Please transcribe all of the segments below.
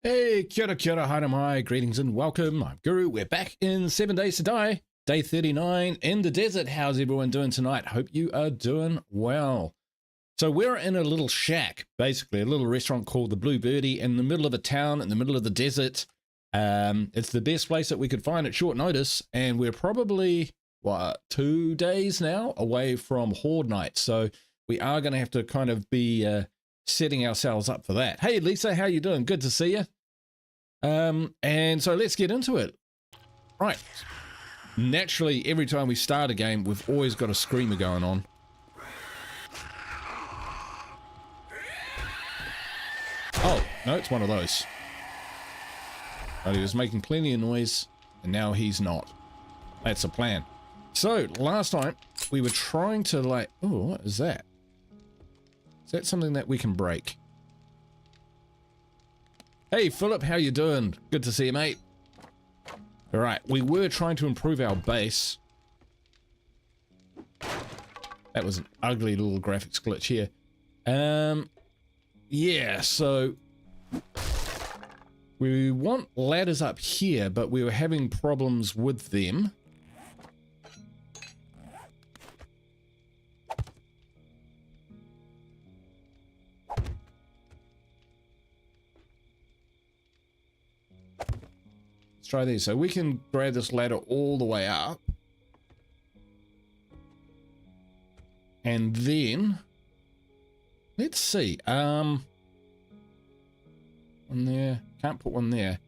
Hey, kia ora, haere mai, greetings and welcome. I'm Guru. We're back in 7 Days to Die, day 39 in the desert. How's everyone doing tonight? Hope you are doing well. So we're in a little shack, basically a little restaurant called the Blue Birdie in the middle of a town, in the middle of the desert. It's the best place that we could find at short notice, and we're probably, 2 days now away from Horde Night. So we are going to have to kind of be setting ourselves up for that. Hey Lisa, how you doing? Good to see you. And so let's get into it. Right. Naturally, every time we start a game, we've always got a screamer going on. Oh, no, it's one of those. But he was making plenty of noise, and now he's not. That's the plan. So, last time, we were trying to like... Oh, what is that? Is that something that we can break? Hey, Philip, how you doing? Good to see you, mate. All right, we were trying to improve our base. That was an ugly little graphics glitch here. Yeah, so we want ladders up here, but we were having problems with them. Let's try these. So we can grab this ladder all the way up. And then let's see. One there. Can't put one there.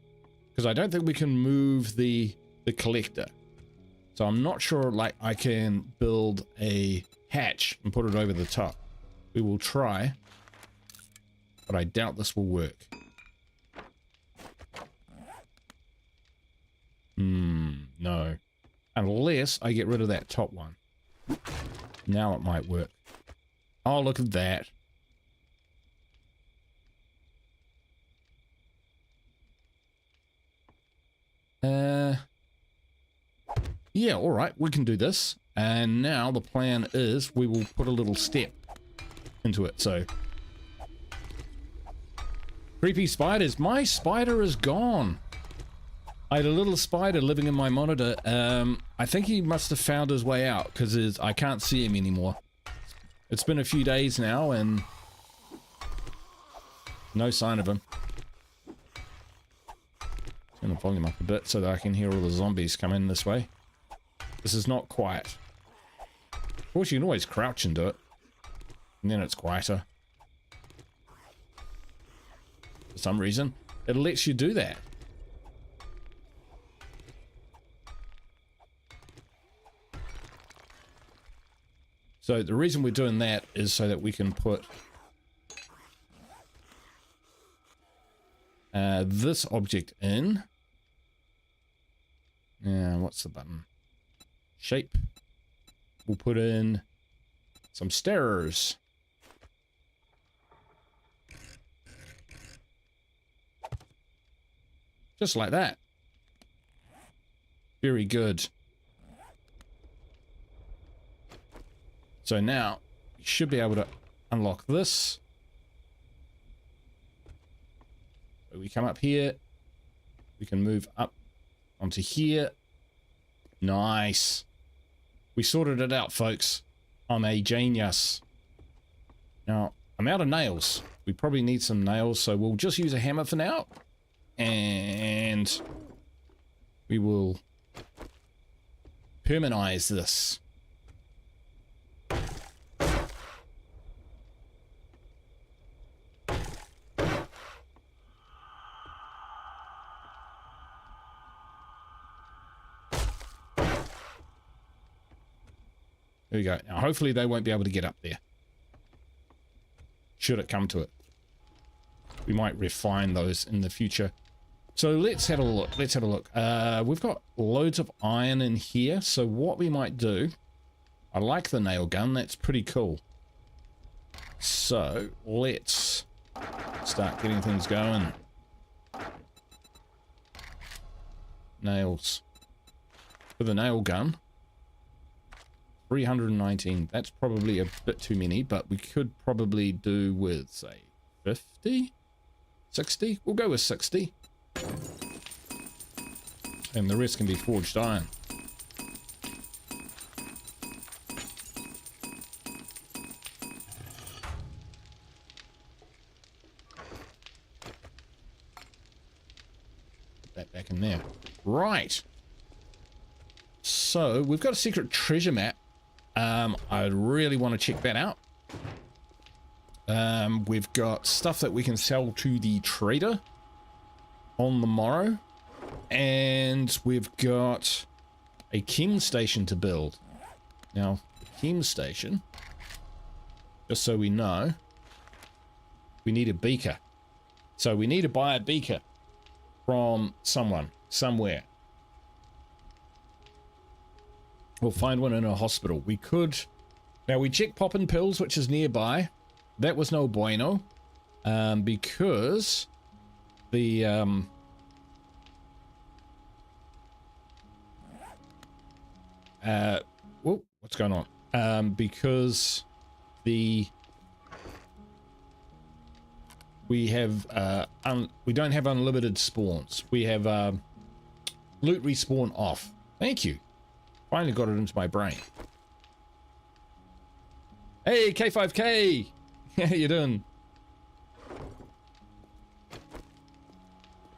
Because I don't think we can move the collector. So I'm not sure like I can build a hatch and put it over the top. We will try. But I doubt this will work. No. Unless I get rid of that top one. Now it might work. Oh, look at that. Yeah, all right, we can do this. And now the plan is we will put a little step into it. So, creepy spiders. My spider is gone. I had a little spider living in my monitor. I think he must have found his way out because I can't see him anymore. It's been a few days now and no sign of him. I'm going to volume up a bit so that I can hear all the zombies come in this way. This is not quiet. Of course, you can always crouch and do it. And then it's quieter. For some reason, it lets you do that. So the reason we're doing that is so that we can put this object in. What's the button? Shape. We'll put in some stairs. Just like that. Very good. So now, you should be able to unlock this. So we come up here. We can move up onto here. Nice. We sorted it out, folks. I'm a genius. Now, I'm out of nails. We probably need some nails, so we'll just use a hammer for now. And we will permanize this. There we go. Now, hopefully they won't be able to get up there. Should it come to it. We might refine those in the future. So let's have a look. Let's have a look. We've got loads of iron in here. So what we might do... I like the nail gun. That's pretty cool. So let's start getting things going. Nails. For the nail gun... 319. That's probably a bit too many, but we could probably do with, say, 50? 60? We'll go with 60. And the rest can be forged iron. Put that back in there. Right. So, we've got a secret treasure map. I really want to check that out. We've got stuff that we can sell to the trader on the morrow. And we've got a chem station to build. Now, the chem station, just so we know, we need a beaker. So we need to buy a beaker from someone, somewhere. We'll find one in a hospital. We could... Now, we checked Poppin' Pills, which is nearby. That was no bueno. Because the... whoa, what's going on? Because the... We have... we don't have unlimited spawns. We have loot respawn off. Thank you. Finally got it into my brain. Hey, K5K! How you doing?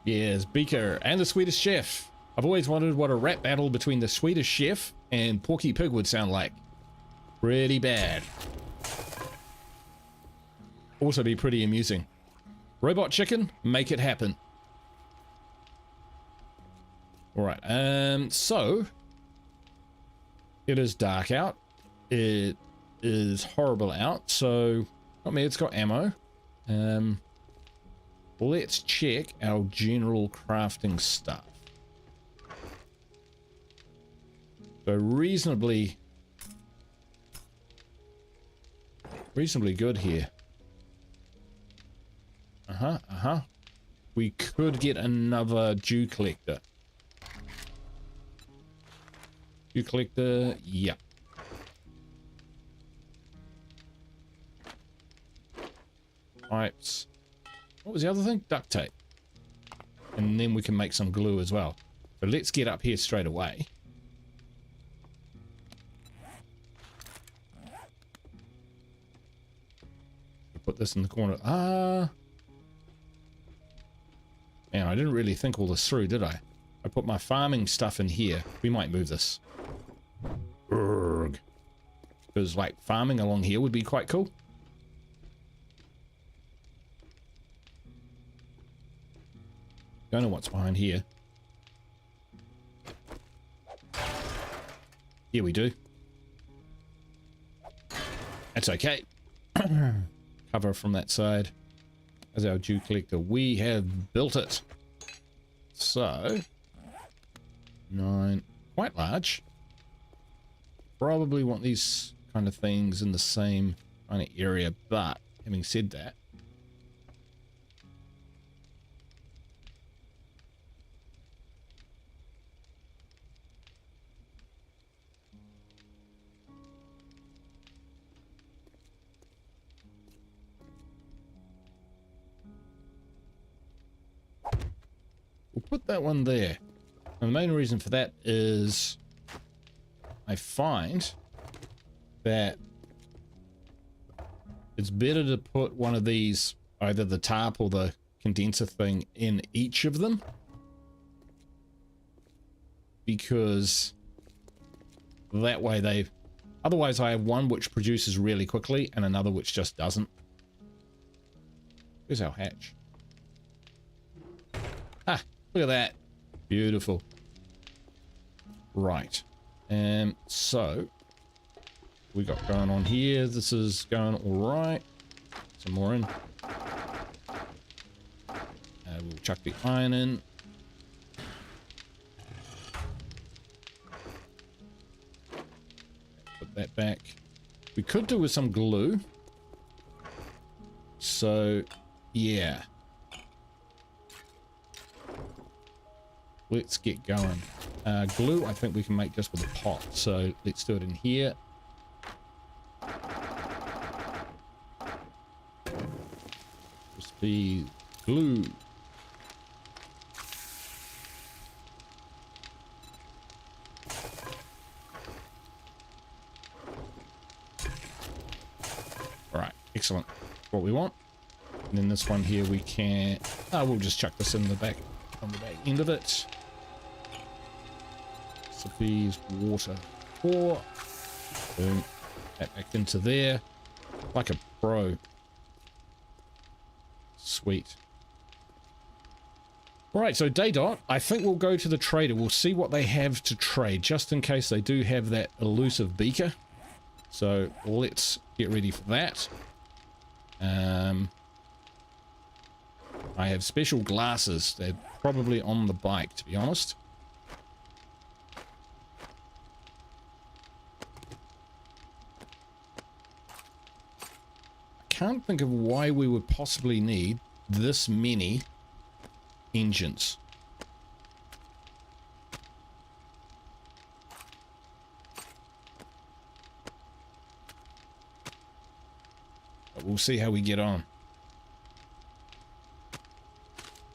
Yes, Beaker and the Swedish Chef. I've always wondered what a rap battle between the Swedish Chef and Porky Pig would sound like. Pretty bad. Also be pretty amusing. Robot Chicken, make it happen. Alright, so... It is dark out. It is horrible out. So, I mean, it's got ammo. Let's check our general crafting stuff. So reasonably good here. We could get another dew collector. Dew collector, yeah. Pipes. What was the other thing? Duct tape. And then we can make some glue as well. So let's get up here straight away. Put this in the corner. Man, I didn't really think all this through, did I? I put my farming stuff in here. We might move this. Urgh. Because, like, farming along here would be quite cool. Don't know what's behind here. Here we do. That's okay. Cover from that side. As our dew collector, we have built it. So, 9, quite large. Probably want these kind of things in the same kind of area, but having said that, we'll put that one there. And the main reason for that is I find that it's better to put one of these, either the tarp or the condenser thing, in each of them. Because that way they... Otherwise I have one which produces really quickly and another which just doesn't. Here's our hatch. Ah, look at that. Beautiful. Right. So we got going on here. This is going all right. Some more in. We'll chuck the iron in. Put that back. We could do with some glue. So, yeah. Let's get going. Glue, I think we can make just with a pot. So let's do it in here. Just be glue. All right, excellent. What we want. And then this one here we can... we'll just chuck this in the back, on the back end of it. Sophie's water 4. Boom. That back into there. Like a pro. Sweet. Alright, so day dot. I think we'll go to the trader. We'll see what they have to trade, just in case they do have that elusive beaker. So let's get ready for that. I have special glasses. They're probably on the bike, to be honest. I can't think of why we would possibly need this many engines. But we'll see how we get on.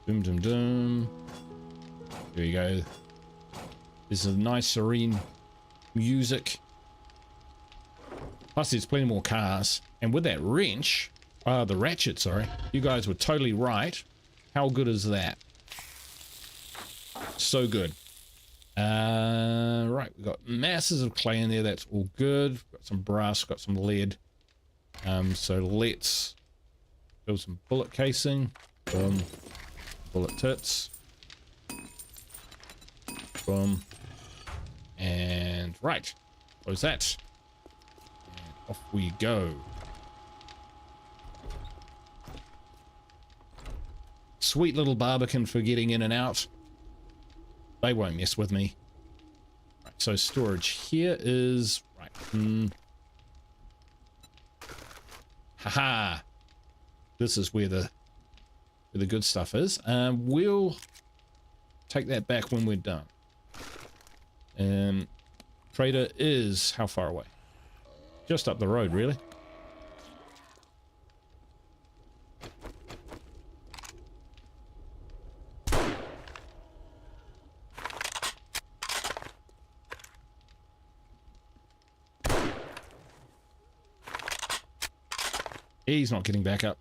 Doom, doom, doom. There you go. This is a nice, serene music. Plus, there's plenty more cars. And with that wrench, the ratchet, sorry, you guys were totally right. How good is that? So good. Right, we've got masses of clay in there. That's all good. We've got some brass, got some lead. So let's build some bullet casing. Boom. Bullet tits. Boom. And right. Close that. And off we go. Sweet little Barbican for getting in and out. They won't mess with me. Right, so storage here is right. Haha. This is where the good stuff is. We'll take that back when we're done. Trader is how far away? Just up the road, really. He's not getting back up.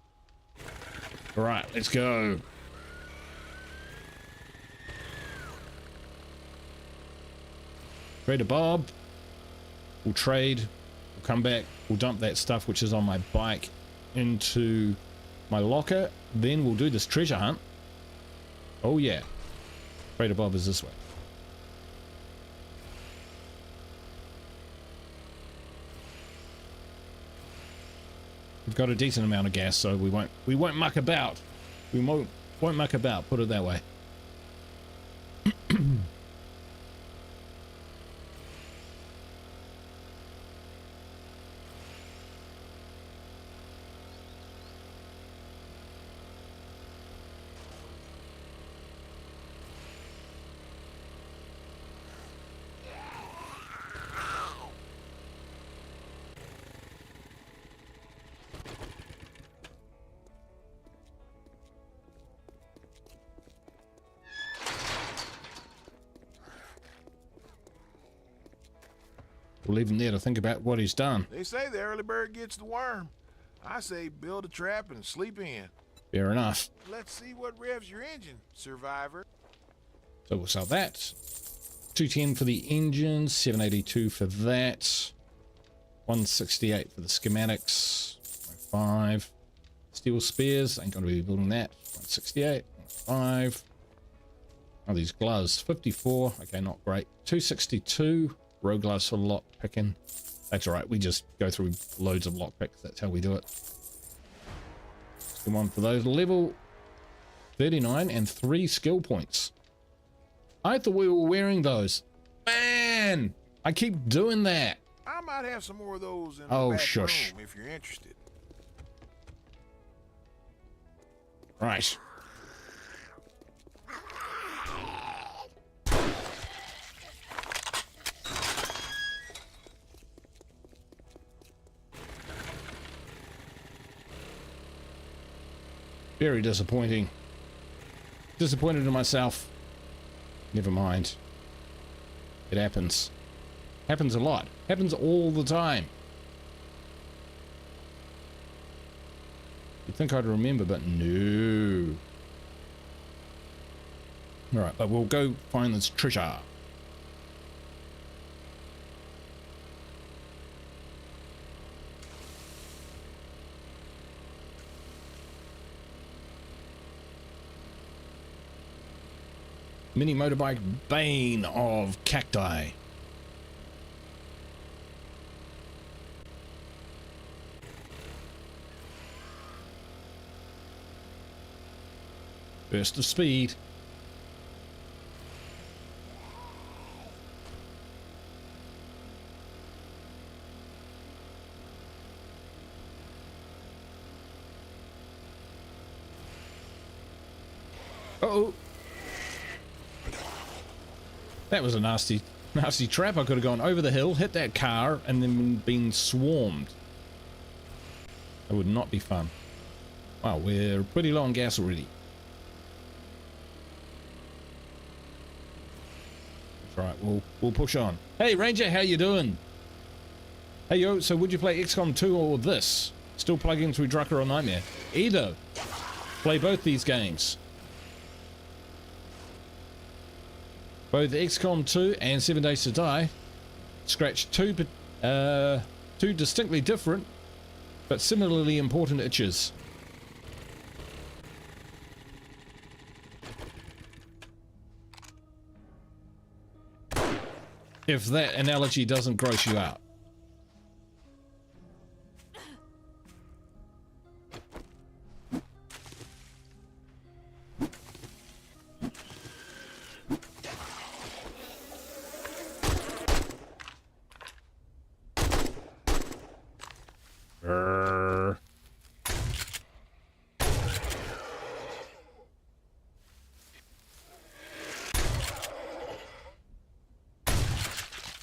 All right, let's go. Trader Bob. We'll trade. We'll come back. We'll dump that stuff which is on my bike into my locker. Then we'll do this treasure hunt. Oh yeah. Trader Bob is this way. We've got a decent amount of gas, so we won't muck about. We won't muck about, put it that way. We'll leave him there to think about what he's done. They say the early bird gets the worm. I say build a trap and sleep in. Fair enough. Let's see what revs your engine, survivor. So we'll sell that. 210 for the engine, 782 for that. 168 for the schematics. 5. Steel spears, ain't gonna be building that. 168, 5. Oh, these gloves, 54. Okay, not great. 262. Row gloves for lock picking. That's all right. We just go through loads of lock picks. That's how we do it. Come on for those. Level 39 and 3 skill points. I thought we were wearing those. Man, I keep doing that. I might have some more of those in Oh, the back shush. room if you're interested. Right. Very disappointing. Disappointed in myself. Never mind. It happens. Happens a lot. Happens all the time. You'd think I'd remember, but no. Alright, but we'll go find this treasure. Mini motorbike, bane of cacti. Burst of speed. Uh-oh. That was a nasty trap. I could have gone over the hill, hit that car, and then been swarmed. That would not be fun. Wow, we're pretty low on gas already. That's right, we'll push on. Hey Ranger, how you doing? Hey yo, so would you play XCOM 2 or this? Still plugging through Drucker or Nightmare? Either. Play both these games. Both XCOM 2 and 7 Days to Die scratch two distinctly different but similarly important itches. If that analogy doesn't gross you out.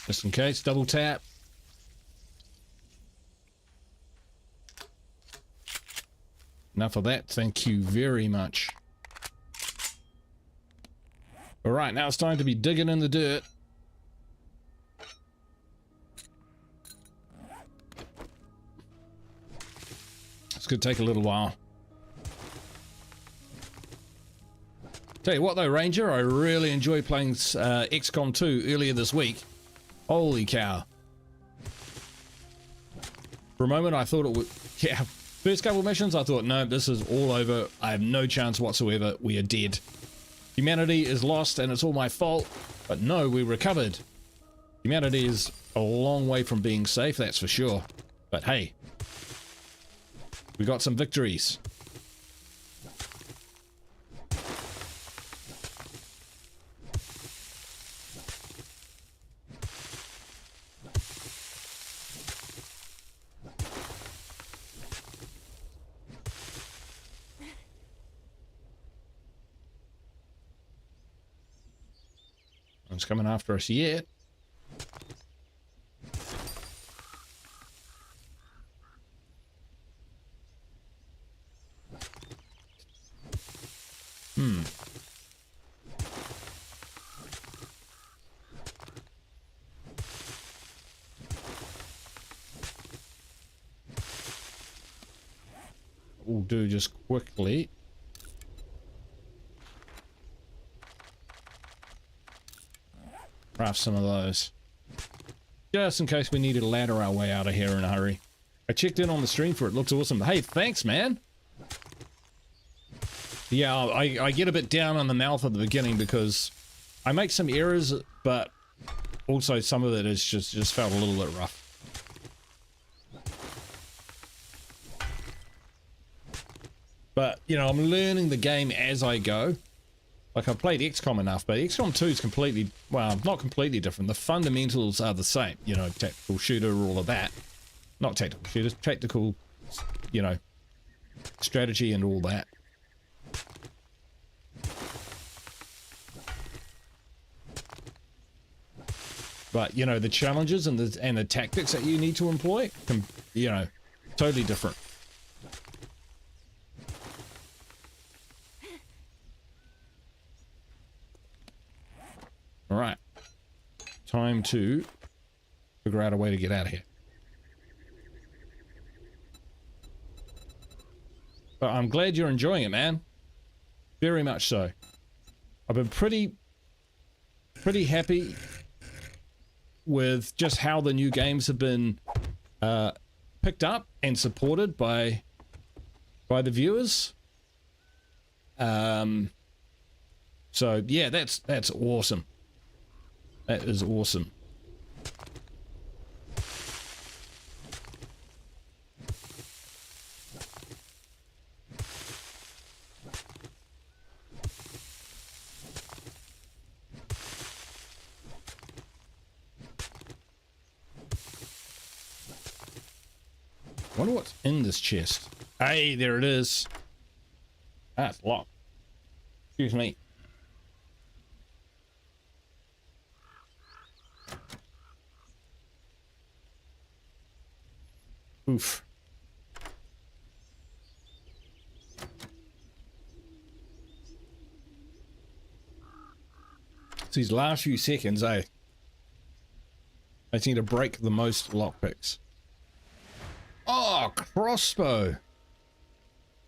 Just in case, double tap. Enough of that, thank you very much. Alright, now it's time to be digging in the dirt. This could take a little while. Tell you what though, Ranger, I really enjoyed playing XCOM 2 earlier this week. Holy cow. For a moment I thought it would... Yeah, first couple of missions I thought, no, this is all over. I have no chance whatsoever. We are dead. Humanity is lost and it's all my fault. But no, we recovered. Humanity is a long way from being safe, that's for sure. But hey, we got some victories. One's coming after us yet. We'll do just quickly. Craft some of those. Just in case we need to ladder our way out of here in a hurry. I checked in on the stream for it. Looks awesome. Hey, thanks, man. Yeah, I get a bit down on the mouth at the beginning because I make some errors, but also some of it is just felt a little bit rough. But, you know, I'm learning the game as I go. Like, I've played XCOM enough, but XCOM 2 is completely, well, not completely different. The fundamentals are the same. You know, tactical shooter, all of that. Not tactical shooters, tactical, you know, strategy and all that. But, you know, the challenges and the tactics that you need to employ, you know, totally different. Time to figure out a way to get out of here. But I'm glad you're enjoying it, man. Very much so. I've been pretty happy with just how the new games have been picked up and supported by the viewers. So yeah, that's awesome. That is awesome. I wonder what's in this chest. Hey, there it is. Ah, it's locked. Excuse me. Oof. It's these last few seconds, I need to break the most lockpicks. Oh, crossbow.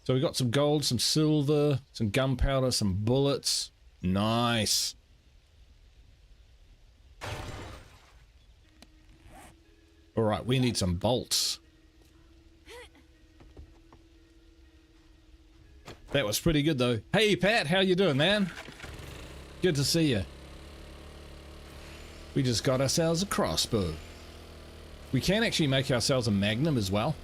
So we got some gold, some silver, some gunpowder, some bullets. Nice. All right, we need some bolts. That was pretty good though. Hey Pat, how you doing, man? Good to see you. We just got ourselves a crossbow. We can actually make ourselves a magnum as well.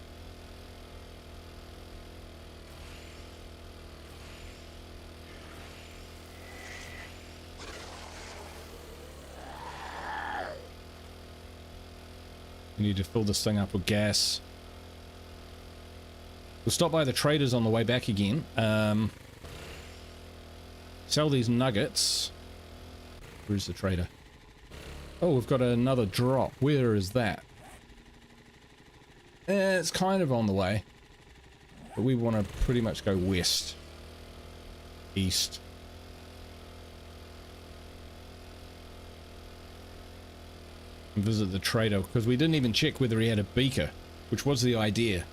We need to fill this thing up with gas. We'll stop by the traders on the way back again. Sell these nuggets. Where's the trader? Oh, we've got another drop. Where is that? It's kind of on the way. But we want to pretty much go west. East. And visit the trader, because we didn't even check whether he had a beaker, which was the idea.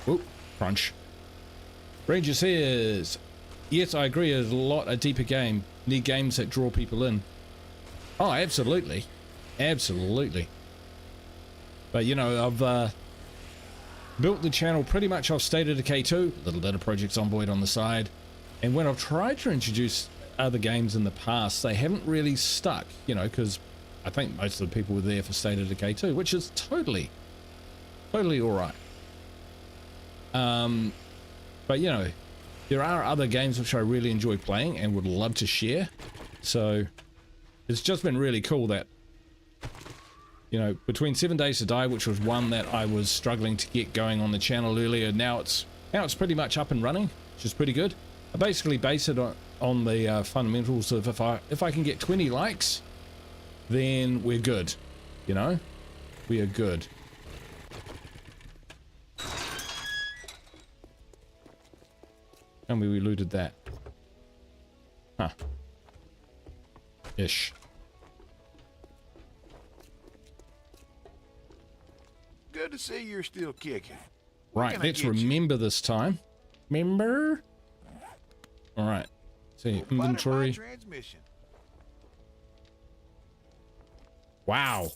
Oh, crunch. Ranger says, yes, I agree, it's a deeper game. Need games that draw people in. Oh, absolutely. Absolutely. But, you know, I've built the channel pretty much off State of Decay 2, a little bit of Project Zomboid on the side. And when I've tried to introduce other games in the past, they haven't really stuck, you know, because I think most of the people were there for State of Decay 2, which is totally alright. But, you know, there are other games which I really enjoy playing and would love to share. So it's just been really cool that, you know, between 7 Days to Die, which was one that I was struggling to get going on the channel earlier, now it's pretty much up and running, which is pretty good. I basically base it on the fundamentals of if I can get 20 likes, then we're good, you know? We are good. And we looted that. Huh. Ish. Good to see you're still kicking. Right, let's remember this time. Remember? Alright. See, inventory. Transmission. Wow.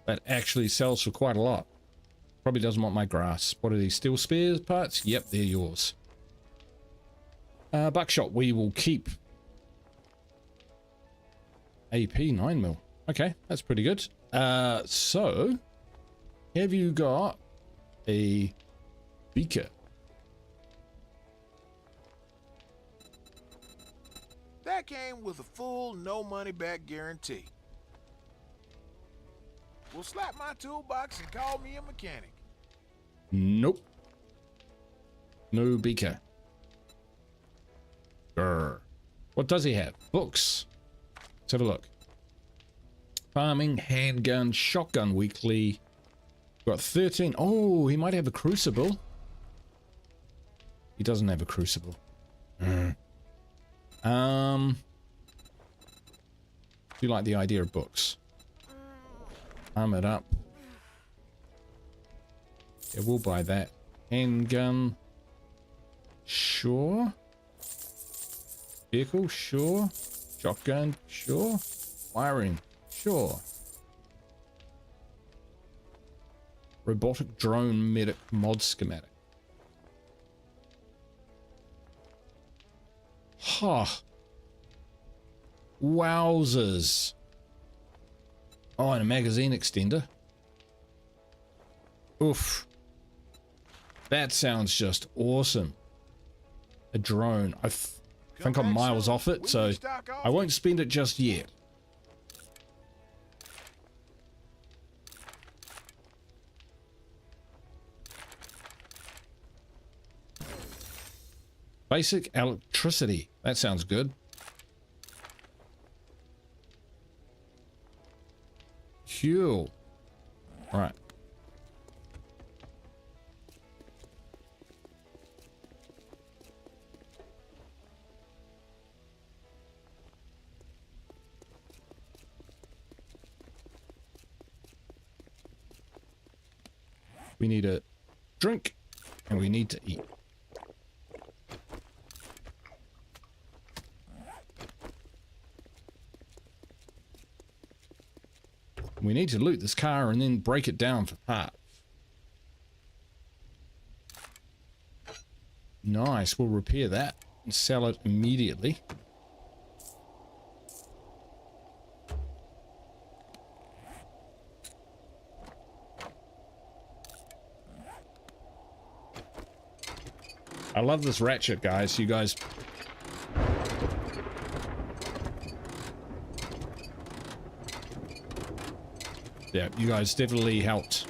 That actually sells for quite a lot. Probably doesn't want my grass. What are these, steel spares parts? Yep, they're yours. Buckshot, we will keep. AP 9mm. Okay, that's pretty good. So, have you got a beaker? That came with a full no money back guarantee. Well, slap my toolbox and call me a mechanic. Nope. No beaker. Grr. What does he have? Books. Let's have a look. Farming, handgun, shotgun weekly. Got 13. Oh, he might have a crucible. He doesn't have a crucible. Do you like the idea of books? Arm it up. Yeah, we'll buy that. Handgun. Sure. Vehicle. Sure. Shotgun. Sure. Wiring. Sure. Robotic drone medic mod schematic. Huh. Wowzers. Oh, and a magazine extender. Oof. That sounds just awesome. A drone. I think I'm miles off it, so I won't spend it just yet. Basic electricity. That sounds good. Fuel. All right. We need a drink and we need to eat. We need to loot this car and then break it down for parts. Nice, we'll repair that and sell it immediately. I love this ratchet, guys. You guys... Yeah, you guys definitely helped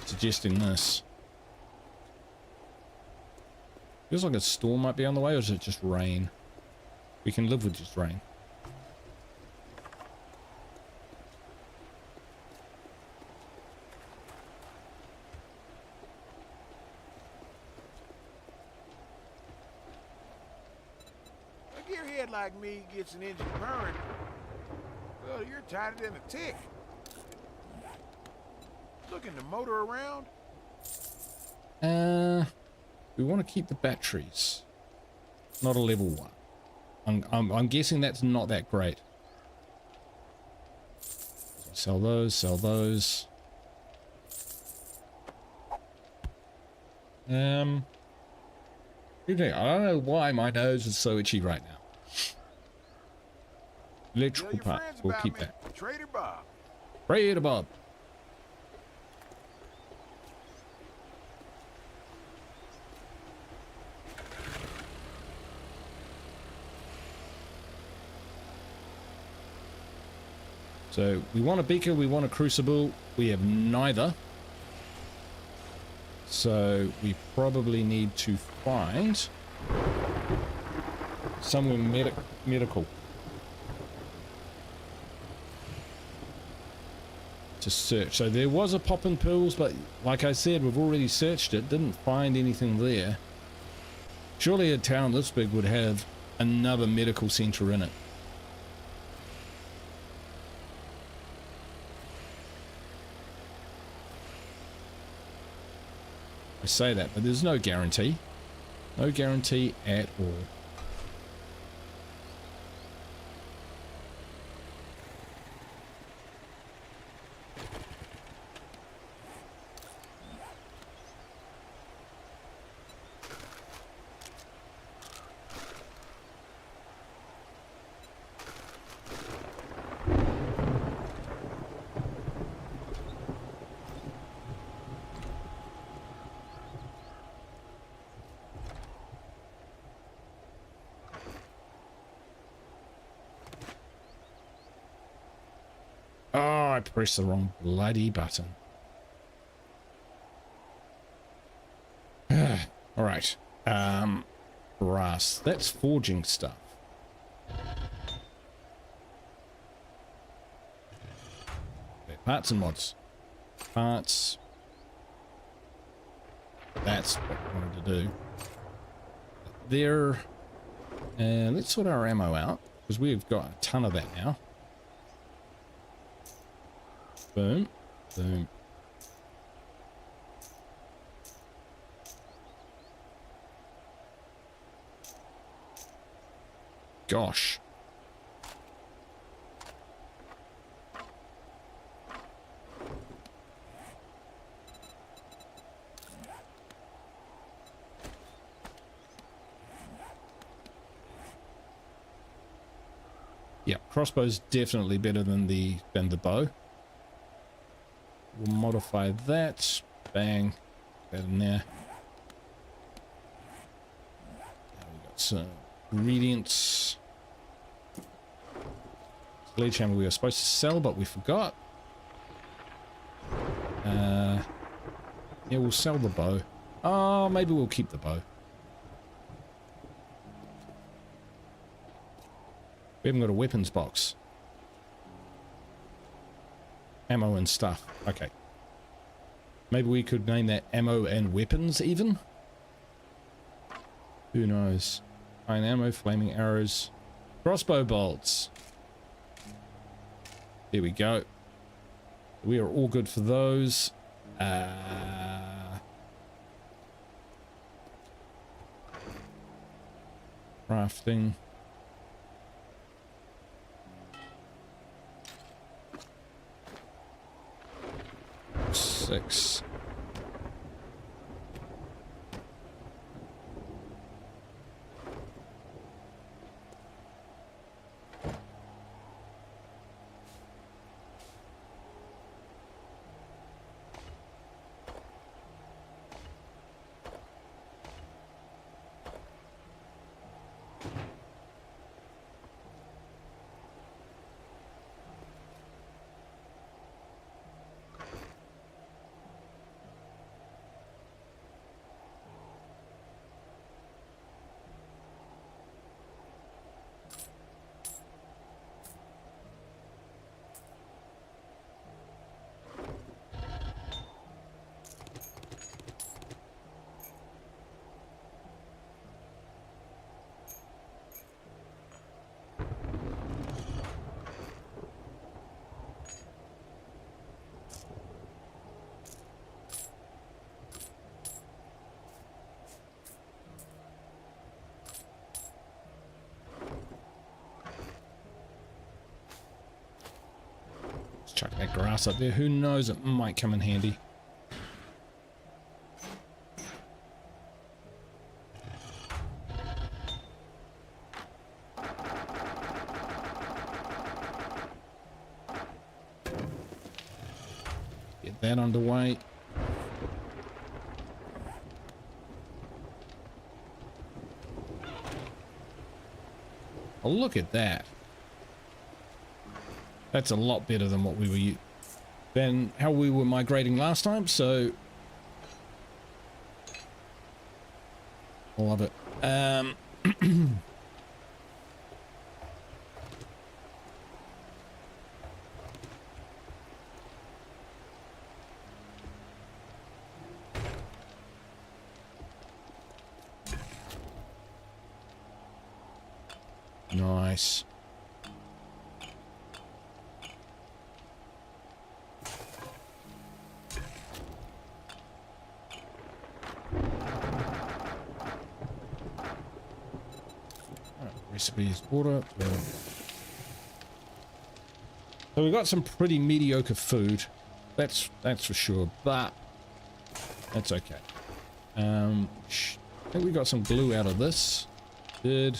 suggesting this. Feels like a storm might be on the way, or is it just rain? We can live with just rain. A gearhead like me gets an engine purring. Well, you're tighter than a tick. Looking to motor around? We want to keep the batteries. Not a level 1. I'm guessing that's not that great. Sell those, sell those. I don't know why my nose is so itchy right now. Electrical parts, we'll keep that. Trader Bob. Trader Bob. So we want a beaker, we want a crucible. We have neither. So we probably need to find somewhere medical to search. So there was a pop-in pills, but like I said, we've already searched it, didn't find anything there. Surely a town this big would have another medical center in it. I say that, but there's no guarantee. No guarantee at all. I pressed the wrong bloody button. All right. Brass. That's forging stuff. Okay, parts and mods. Parts. That's what I wanted to do. There. Let's sort our ammo out, because we've got a ton of that now. Boom. Boom. Gosh. Yeah, crossbow's definitely better than the bow. We'll modify that. Bang. That in there. Now we got some ingredients. Sledgehammer we were supposed to sell, but we forgot. Yeah, we'll sell the bow. Oh, maybe we'll keep the bow. We haven't got a weapons box. Ammo and stuff. Okay. Maybe we could name that ammo and weapons even? Who knows? Iron ammo, flaming arrows, crossbow bolts. There we go. We are all good for those. Crafting. Six. Chuck that grass up there. Who knows? It might come in handy. Get that underway. Oh, look at that. That's a lot better than what we were than how we were migrating last time, so I love it. Nice. Recipes, water. So we've got some pretty mediocre food. That's for sure, but that's okay. I think we got some glue out of this. Good.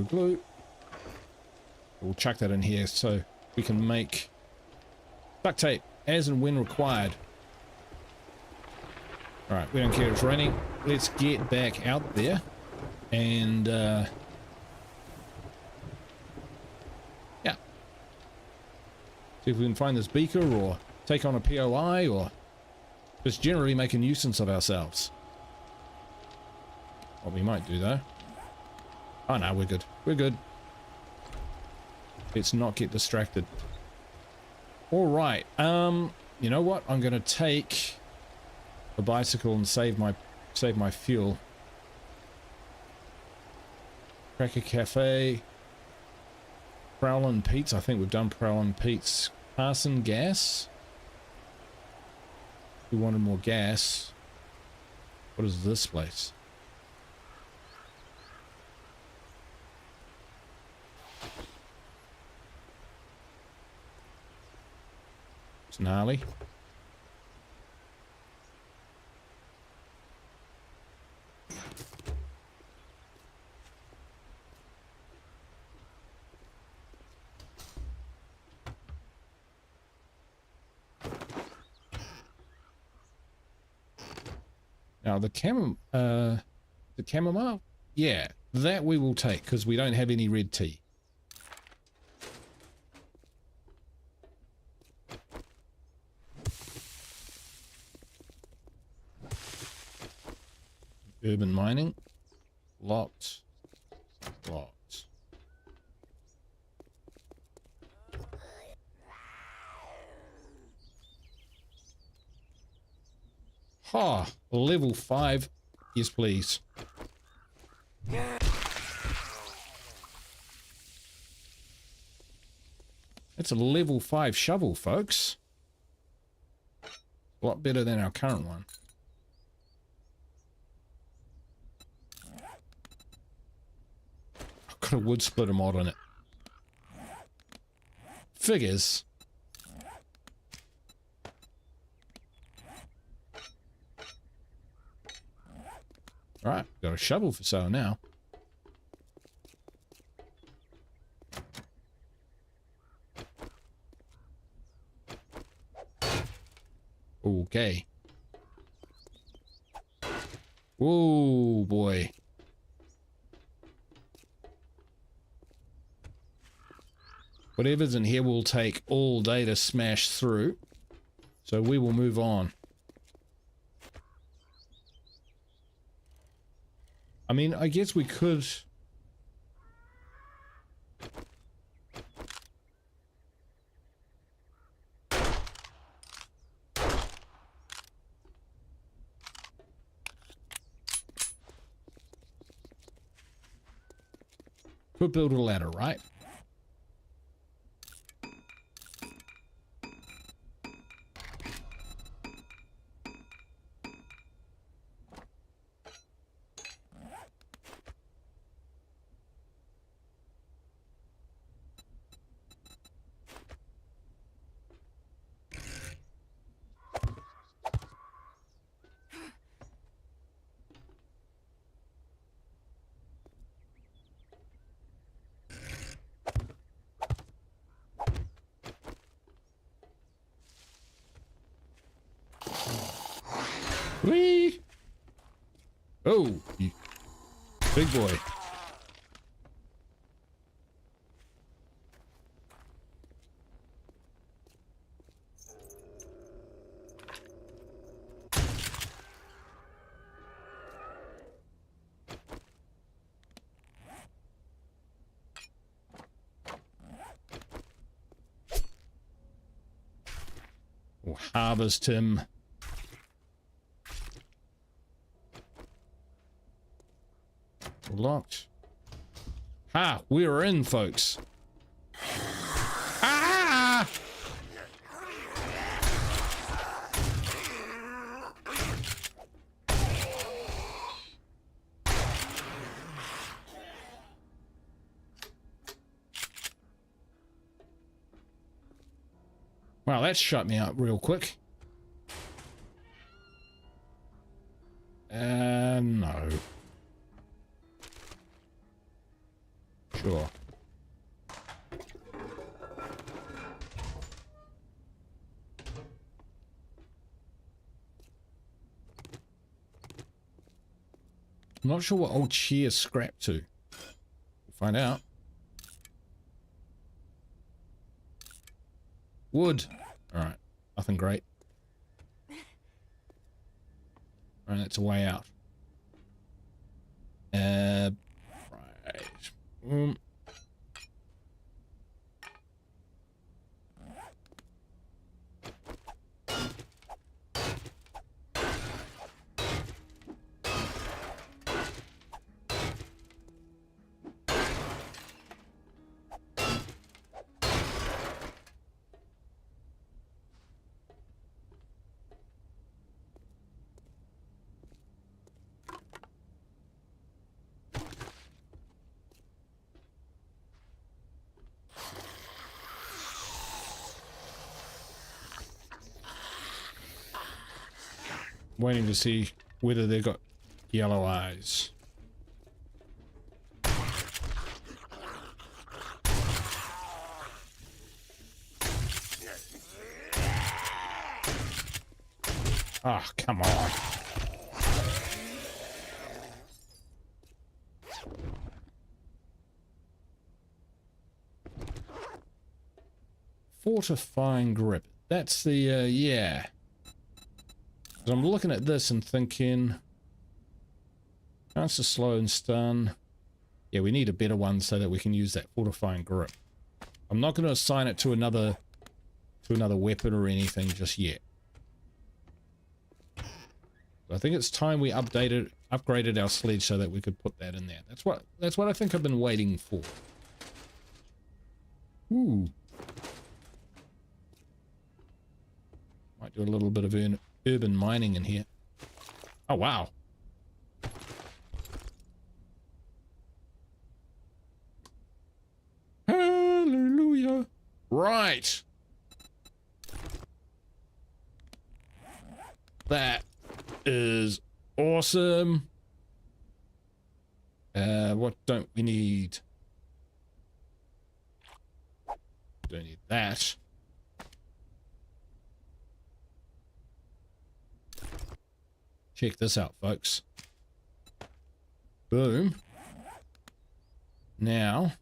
Glue. We'll chuck that in here so we can make duct tape as and when required. Alright, we don't care if it's raining. Let's get back out there and yeah. See if we can find this beaker or take on a POI or just generally make a nuisance of ourselves. What we might do though. Oh no, we're good. We're good. Let's not get distracted. Alright, you know what? I'm gonna take the bicycle and save my save my fuel. Cracker Cafe. Prowlin Pete's. I think we've done Prowlin Pete's. Carson Gas. We wanted more gas. What is this place? It's gnarly. Now the chamomile, yeah, that we will take because we don't have any red tea. Urban mining, locked. Ha! Level 5. Yes, please. That's a level 5 shovel, folks. A lot better than our current one. I've got a wood splitter mod on it. Figures. Alright, got a shovel for sale now. Okay. Whoa, boy. Whatever's in here will take all day to smash through. So we will move on. I mean, I guess we could... Could build a ladder, right? Whee! Oh, big boy. We'll harvest him. Locked. Ha! We're in, folks. Ah! Wow, that shut me up real quick. No. Sure. I'm not sure what old chair scrapped to. We'll find out. Wood. Alright. Nothing great. Alright, that's a way out. Right. Waiting to see whether they've got yellow eyes. Oh, come on. Fortifying grip. That's the, yeah. So I'm looking at this and thinking, chance to slow and stun. Yeah, we need a better one so that we can use that fortifying grip. I'm not going to assign it to another weapon or anything just yet. I think it's time we upgraded our sledge so that we could put that in there. That's what I think I've been waiting for. Ooh. Might do a little bit of urban mining in here. Oh, wow. Hallelujah. Right. That is awesome. What don't we need? Don't need that. Check this out, folks. Boom. Now,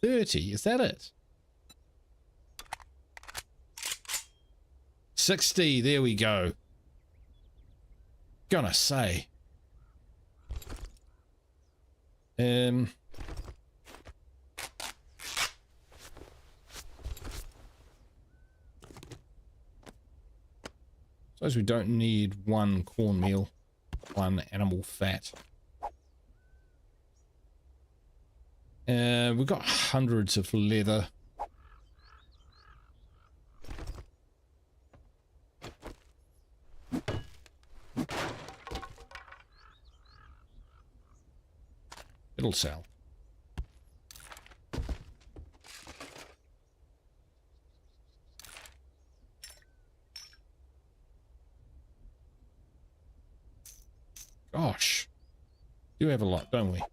$30, is that it? 60, there we go. Gonna say. Suppose we don't need one cornmeal, one animal fat. We've got hundreds of leather. It'll sell. Gosh, do have a lot, don't we?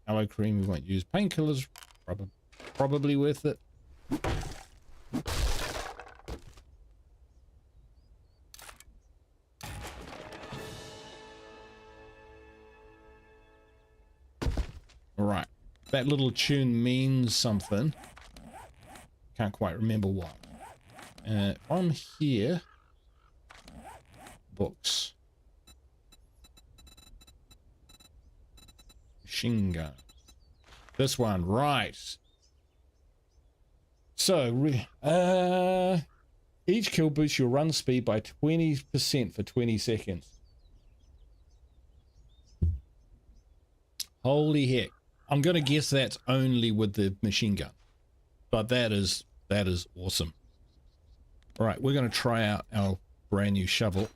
Aloe cream we won't use. Painkillers, probably worth it. All right, that little tune means something. Can't quite remember what. On here. Books. Machine gun. This one, right. So, each kill boosts your run speed by 20% for 20 seconds. Holy heck. I'm going to guess that's only with the machine gun. But that is awesome. All right, we're going to try out our brand new shovel.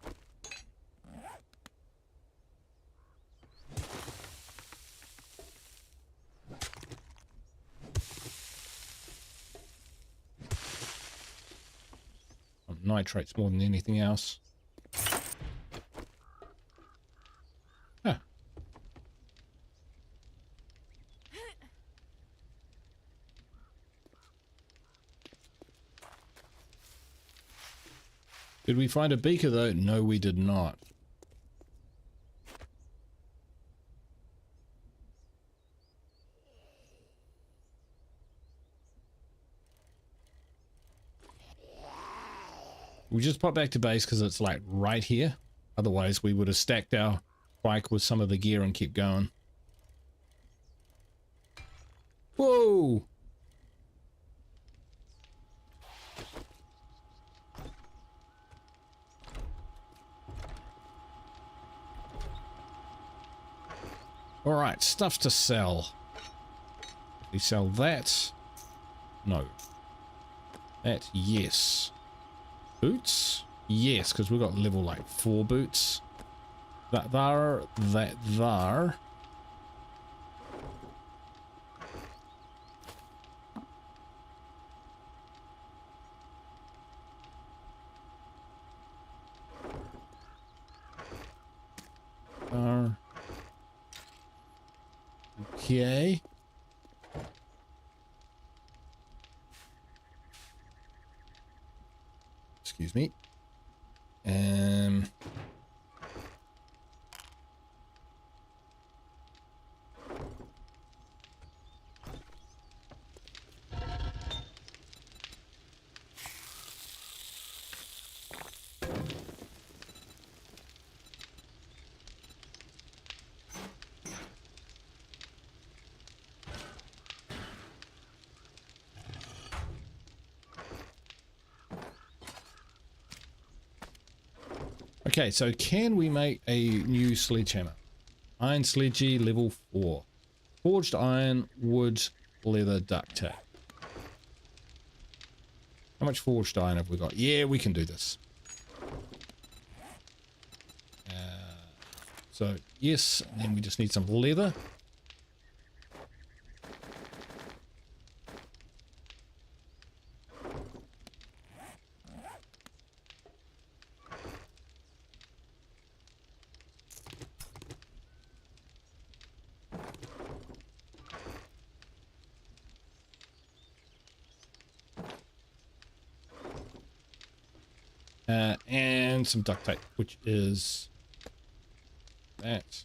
Nitrates more than anything else. Huh. Did we find a beaker though? No, we did not. We just pop back to base because it's like right here. Otherwise we would have stacked our bike with some of the gear and kept going. Whoa! All right, stuff to sell. We sell that. No. That, yes. Boots? Yes, because we've got level like 4 boots. That there. Okay. Excuse me. Okay, so can we make a new sledgehammer? Iron sledgy level 4. Forged iron, wood, leather, duct tape. How much forged iron have we got? Yeah, we can do this. So, yes, and then we just need some leather. And some duct tape, which is that.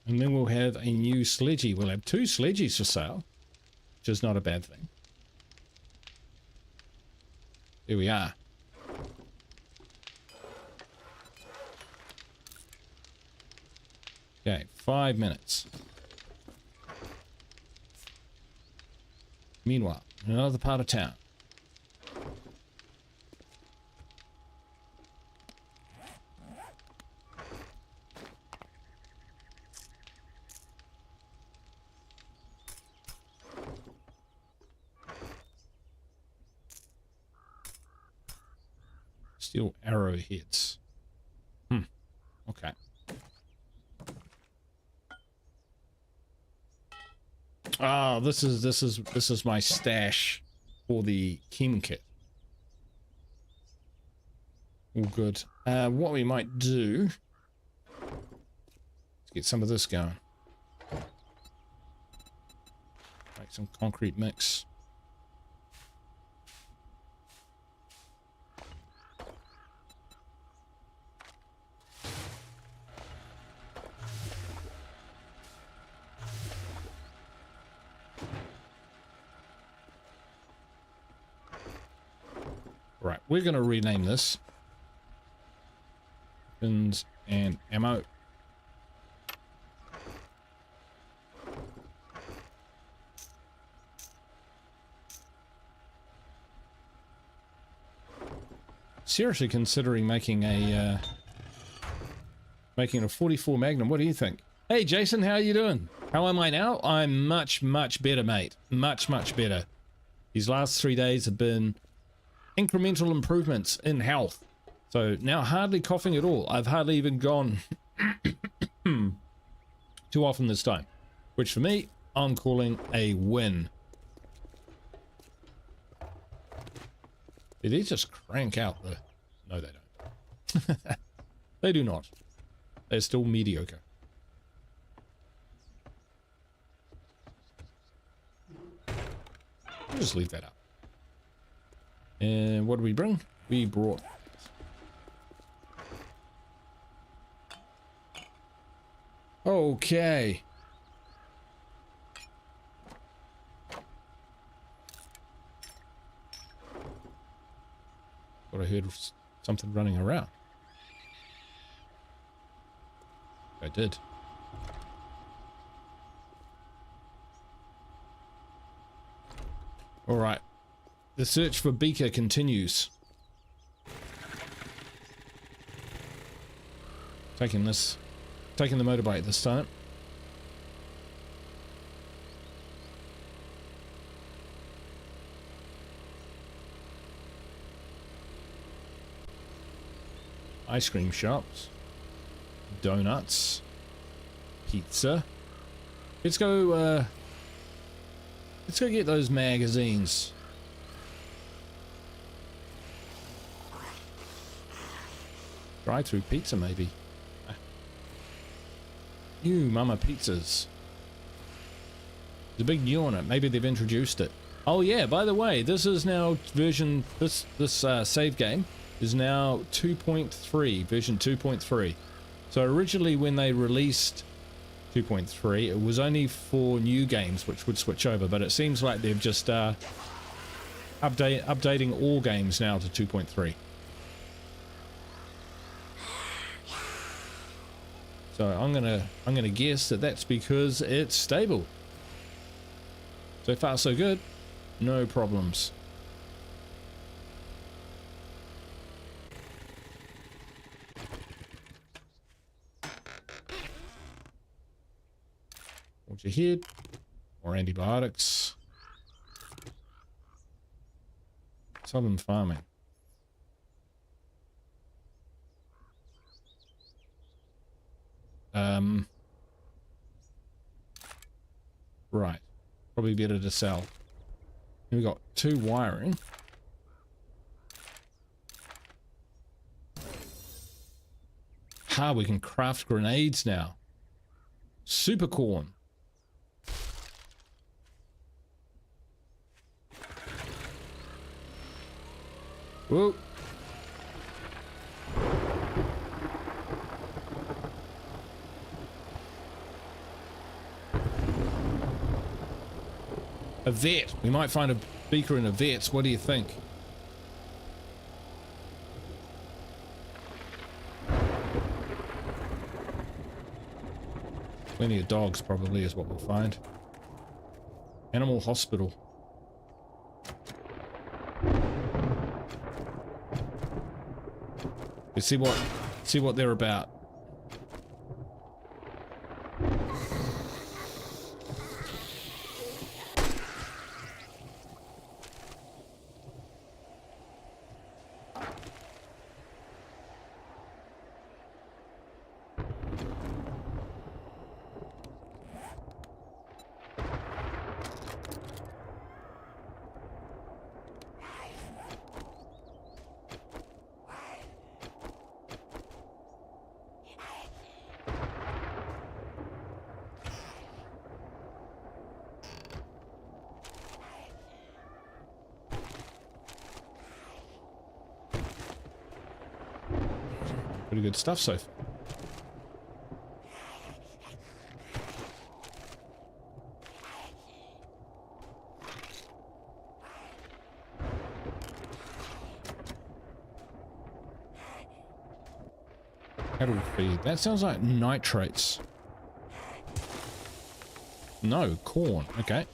And then we'll have a new sledgy. We'll have 2 sledgies for sale, which is not a bad thing. There we are. Okay, 5 minutes. Meanwhile, in another part of town. Steel arrowheads. Okay. Oh, this is my stash for the chem kit. All good. What we might do, let's get some of this going. Make some concrete mix. Right, we're going to rename this weapons and ammo. Seriously considering making a 44 Magnum. What do you think? Hey Jason, how are you doing? How am I now? I'm much better, mate. Much better. These last 3 days have been incremental improvements in health. So now hardly coughing at all. I've hardly even gone too often this time, which for me, I'm calling a win. Did they just crank out the... No, they don't. They do not. They're still mediocre. We'll just leave that up. And what did we bring? We brought... Okay. Thought I heard something running around. I did. All right. The search for Beaker continues. Taking the motorbike this time. Ice cream shops. Donuts. Pizza. Let's go get those magazines. Drive-through pizza, maybe. New Mama Pizzas. There's a big new on it. Maybe they've introduced it. Oh yeah, by the way, this is now version, this save game is now 2.3, version 2.3. So originally when they released 2.3, it was only for new games which would switch over, but it seems like they've just updating all games now to 2.3. So I'm gonna guess that that's because it's stable. So far so good, no problems. What's your head? More antibiotics. Southern farming. Right. Probably better to sell. We've got 2 wiring. We can craft grenades now. Super corn. Whoa. A vet. We might find a beaker in a vet. What do you think? Plenty of dogs probably is what we'll find. Animal hospital. Let's see what they're about. Pretty good stuff so far. Cattle feed. That sounds like nitrates. No, corn. Okay.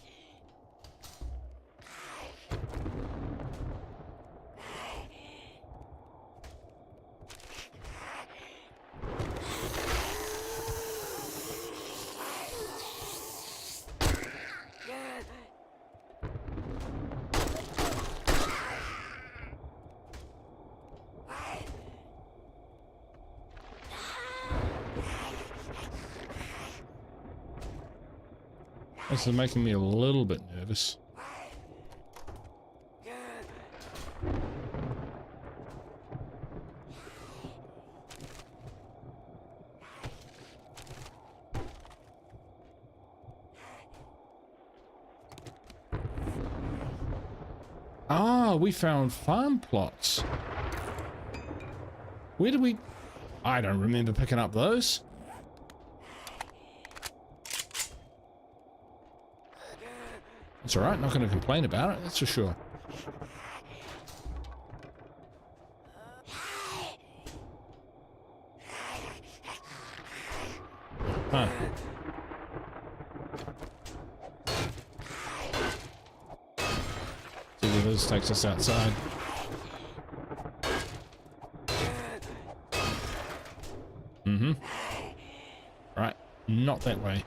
This is making me a little bit nervous. Ah, we found farm plots. Where did we... I don't remember picking up those. It's alright, not going to complain about it, that's for sure. Huh. See where this takes us outside. Mm-hmm. Right, not that way.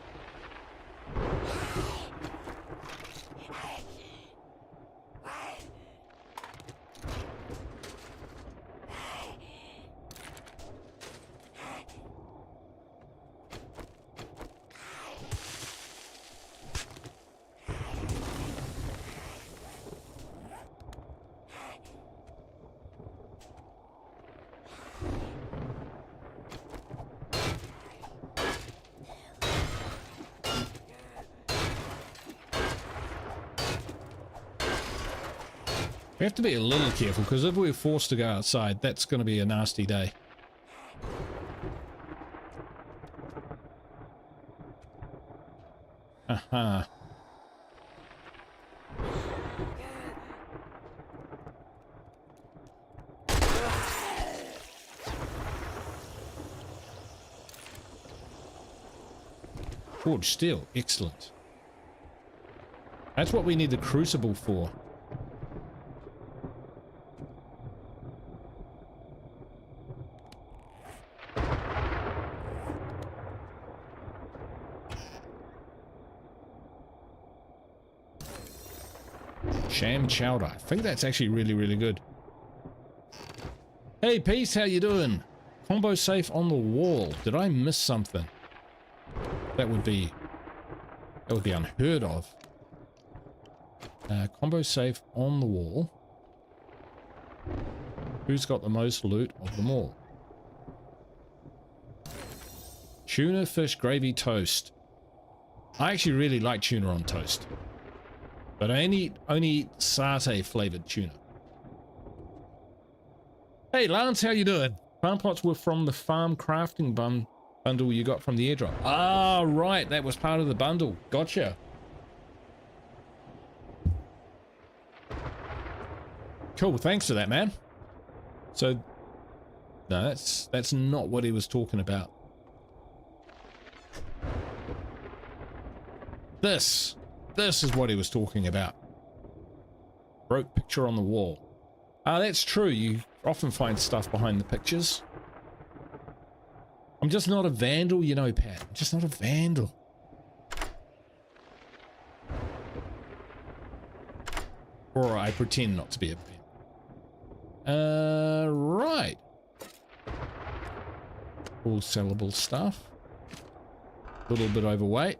We have to be a little careful, because if we're forced to go outside, that's going to be a nasty day. Aha. Forged steel, excellent. That's what we need the crucible for. Sham chowder. I think that's actually really, really good. Hey, Peace, how you doing? Combo safe on the wall. Did I miss something? That would be unheard of. Combo safe on the wall. Who's got the most loot of them all? Tuna, fish, gravy, toast. I actually really like tuna on toast. But I only eat satay flavored tuna. Hey Lance, how you doing? Farm pots were from the farm crafting bundle you got from the airdrop. Ah, right, that was part of the bundle. Gotcha. Cool, thanks for that, man. So, no, that's not what he was talking about. This is what he was talking about. Broke picture on the wall. Ah, that's true. You often find stuff behind the pictures. I'm just not a vandal, you know, Pat. I'm just not a vandal. Or I pretend not to be a vandal. Right. All sellable stuff. A little bit overweight.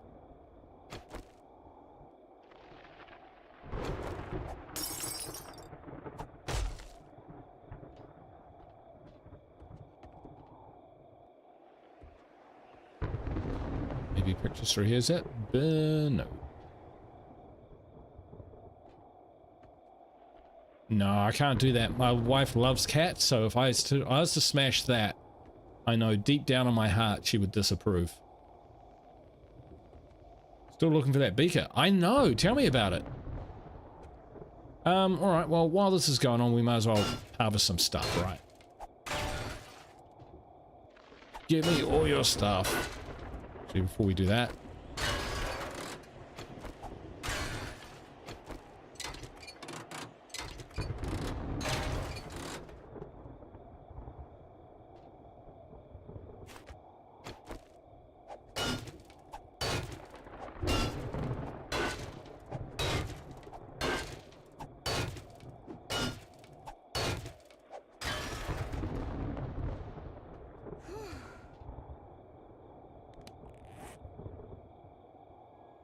Maybe purchase through here, is that? No. No, I can't do that. My wife loves cats, so if I was to smash that, I know deep down in my heart she would disapprove. Still looking for that beaker. I know, tell me about it. Alright, well, while this is going on, we might as well harvest some stuff, right? Give me all your stuff. See, before we do that.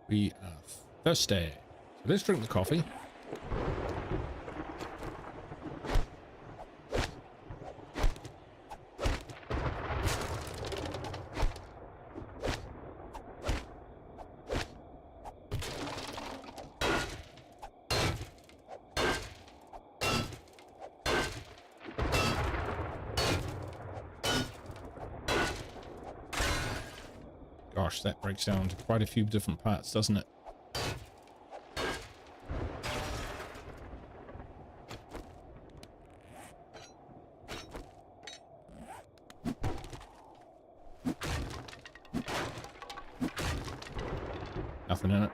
We are thirsty. So let's drink the coffee. Gosh, that breaks down into quite a few different parts, doesn't it? Nothing in it.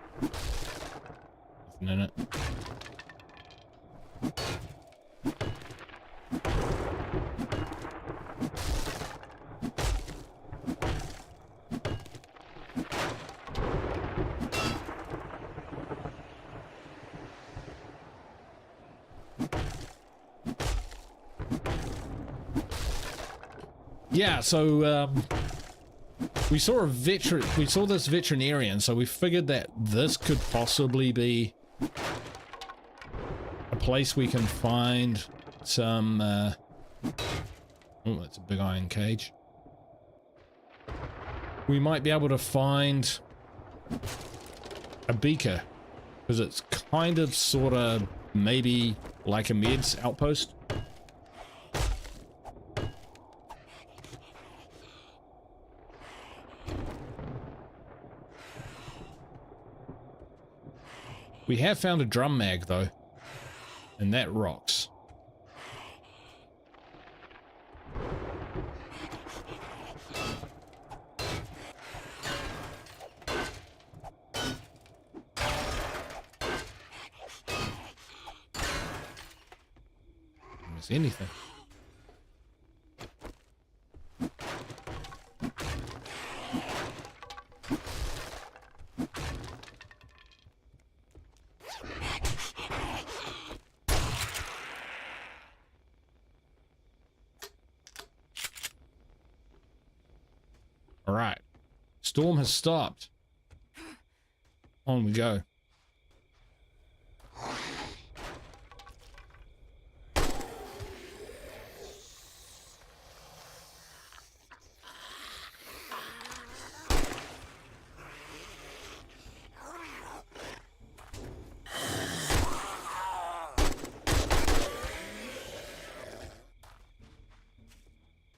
Nothing in it. Yeah, so we saw this veterinarian, so we figured that this could possibly be a place we can find some oh, that's a big iron cage. We might be able to find a beaker, because it's kind of sort of Maybe like a meds outpost. We have found a drum mag though, and that rocks. Anything. All right. Storm has stopped. On we go.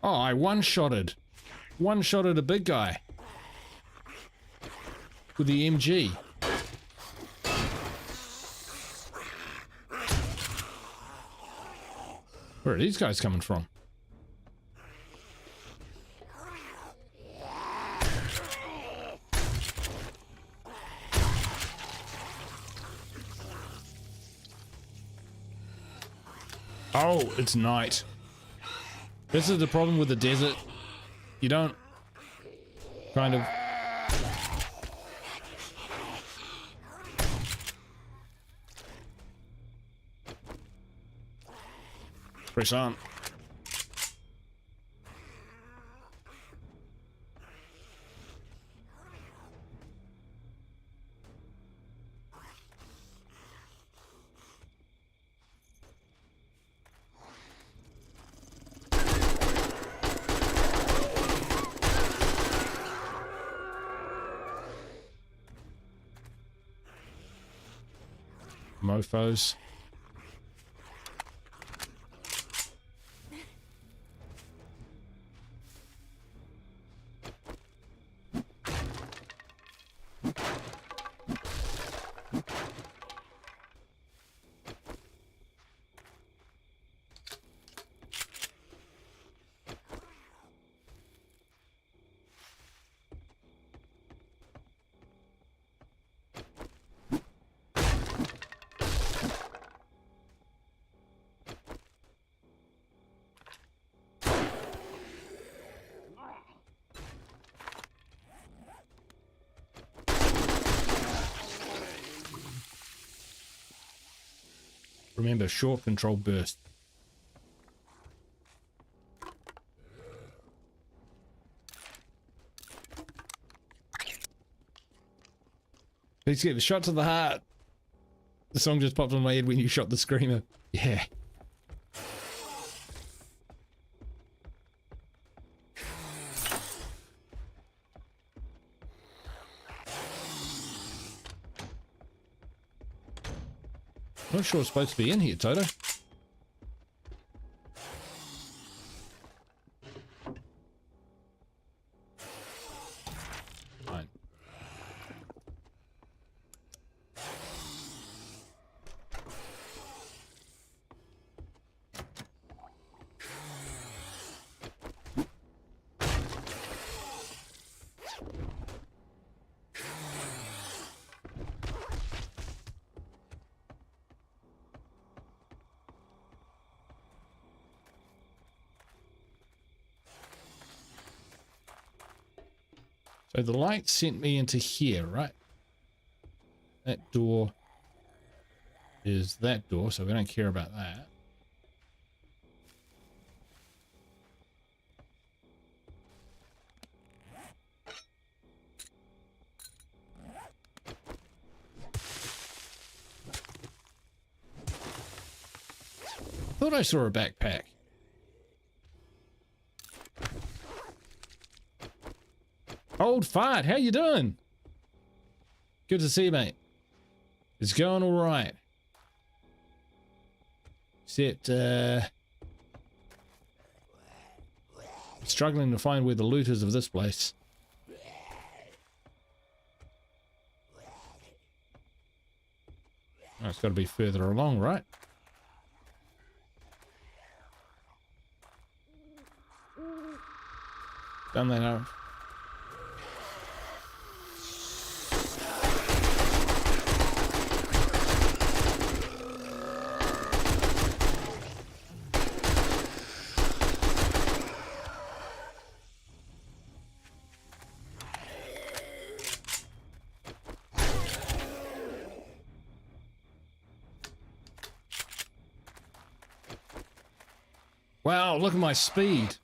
Oh, I one-shotted a big guy with the MG. Where are these guys coming from? Oh, it's night. This is the problem with the desert. You don't kind of... Press on. Mofos. Remember, short control burst. Please get a shot to the heart. The song just popped on my head when you shot the screamer. Yeah. Not sure it's supposed to be in here, Toto. Fine. So the light sent me into here, right? That door is that door, so we don't care about that. Thought I saw a backpack. Old fart, how you doing? Good to see you, mate. It's going all right. Except, struggling to find where the loot is of this place. Oh, it's got to be further along, right? Done that out. Wow, look at my speed.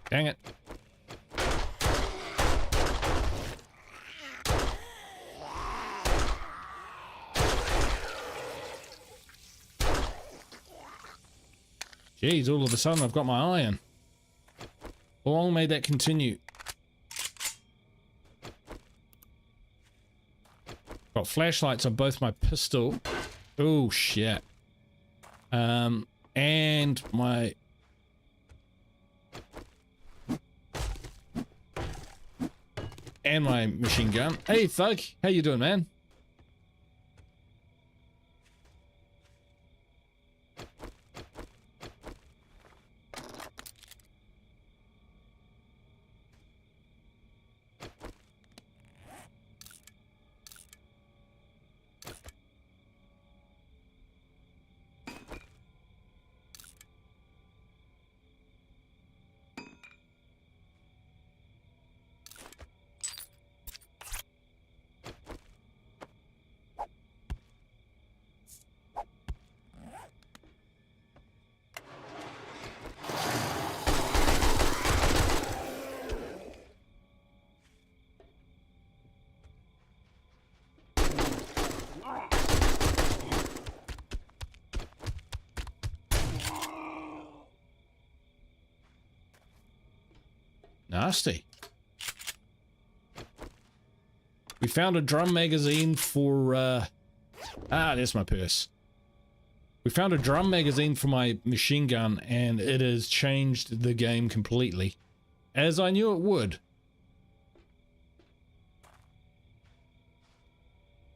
Dang it. Jeez, all of a sudden I've got my iron. How long may that continue? Got flashlights on both my pistol. Oh shit. And my machine gun. Hey Thug, how you doing, man? Nasty. We found a drum magazine for, there's my purse. We found a drum magazine for my machine gun, and it has changed the game completely. As I knew it would.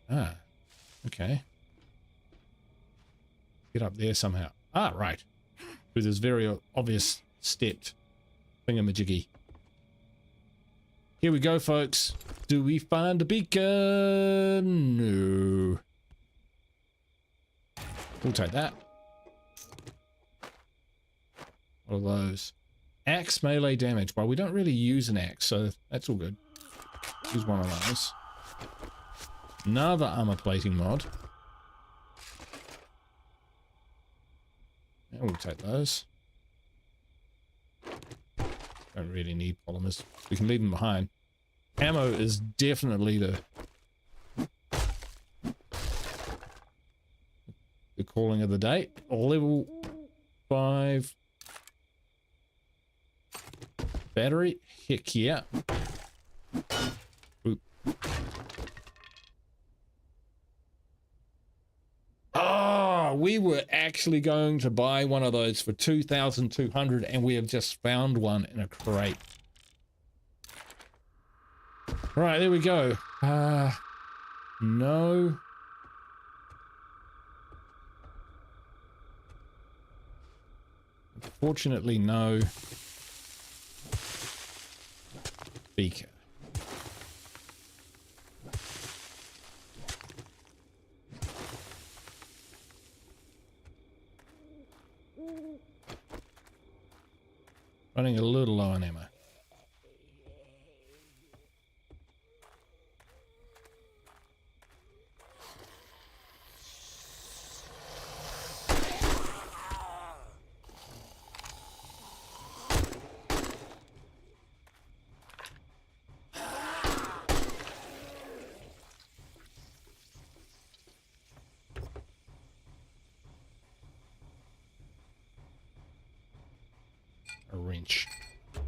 Ah, okay. Get up there somehow. Ah, right. With this very obvious stepped thingamajiggy. Here we go, folks. Do we find a beacon? No. We'll take that. What are those? Axe melee damage. Well, we don't really use an axe, so that's all good. Use one of those. Another armor plating mod. Yeah, we'll take those. Don't really need polymers. We can leave them behind. Ammo is definitely the calling of the day. Level 5 battery. Heck yeah. Oop. Oh, we were actually going to buy one of those for 2,200 and we have just found one in a crate. Right, there we go. No. Unfortunately, no. Beaker. Running a little low on ammo. workbench.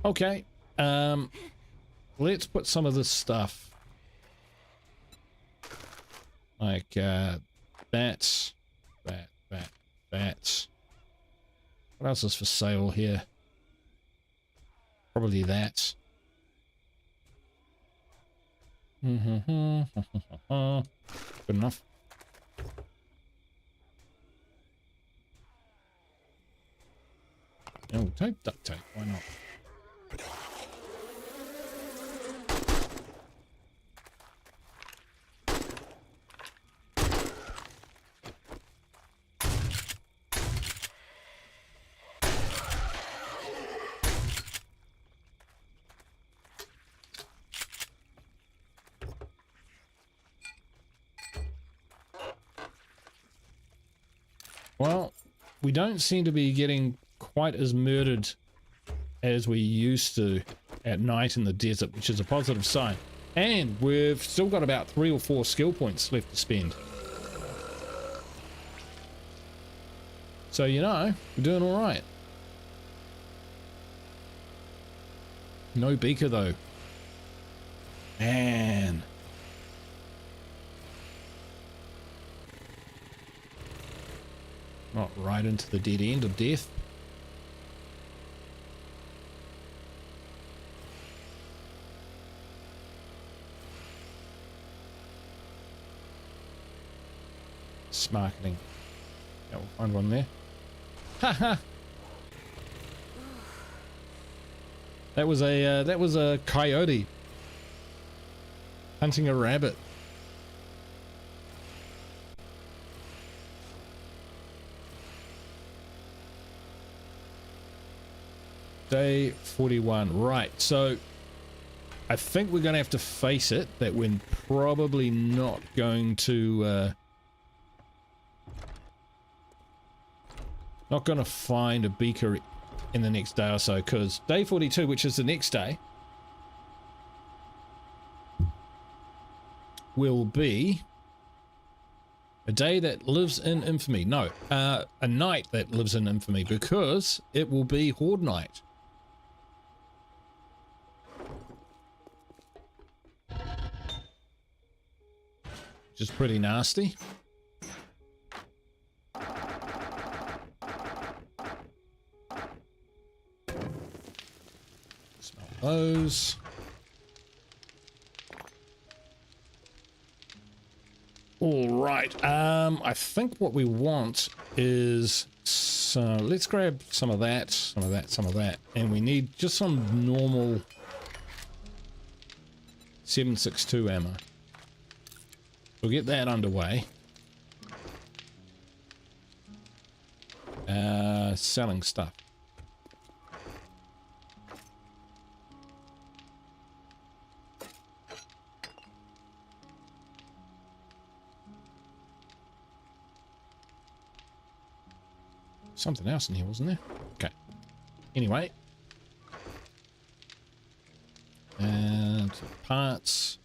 Okay. Let's put some of this stuff like that. What else is for sale here? Probably that. Good enough. Oh, take duct tape. Why not? Well, we don't seem to be getting quite as murdered as we used to at night in the desert, which is a positive sign. And we've still got about 3 or 4 skill points left to spend. So, you know, we're doing all right. No beaker, though. Man. Not right into the dead end of death. Marketing. Yeah, we'll find one there. Haha. That was a coyote hunting a rabbit. Day 41. Right, so I think we're going to have to face it that we're probably not going to find a beaker in the next day or so, because day 42, which is the next day, will be a day that lives in infamy. No, a night that lives in infamy, because it will be Horde Night. Which is pretty nasty. Smell those. All right. I think what we want is let's grab some of that, some of that, some of that, and we need just some normal 7.62 ammo. We'll get that underway. Selling stuff. Something else in here, wasn't there? Okay. Anyway. And parts.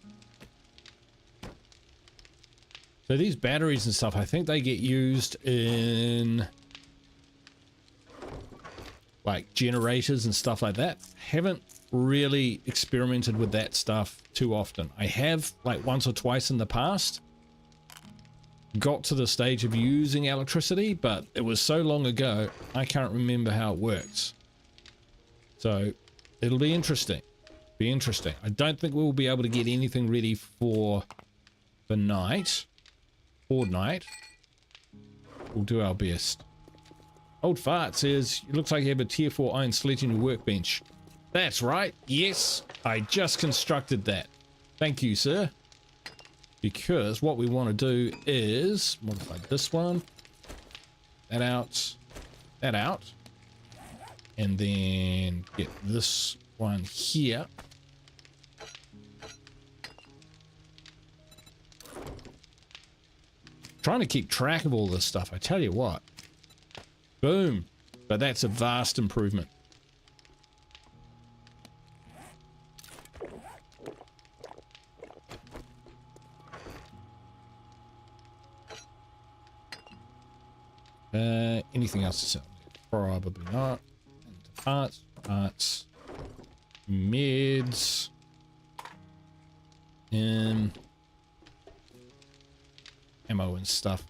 So these batteries and stuff, I think they get used in like generators and stuff like that. Haven't really experimented with that stuff too often. I have like once or twice in the past got to the stage of using electricity, but it was so long ago I can't remember how it works. So it'll be interesting. I don't think we'll be able to get anything ready for the night. Horde Night. We'll do our best. Old Fart says, it looks like you have a tier 4 iron sledge in your workbench. That's right. Yes, I just constructed that. Thank you, sir. Because what we want to do is modify this one, that out, and then get this one here. Trying to keep track of all this stuff, I tell you what. Boom. But that's a vast improvement. Anything else to sell? Probably not. Parts, meds, ammo and stuff.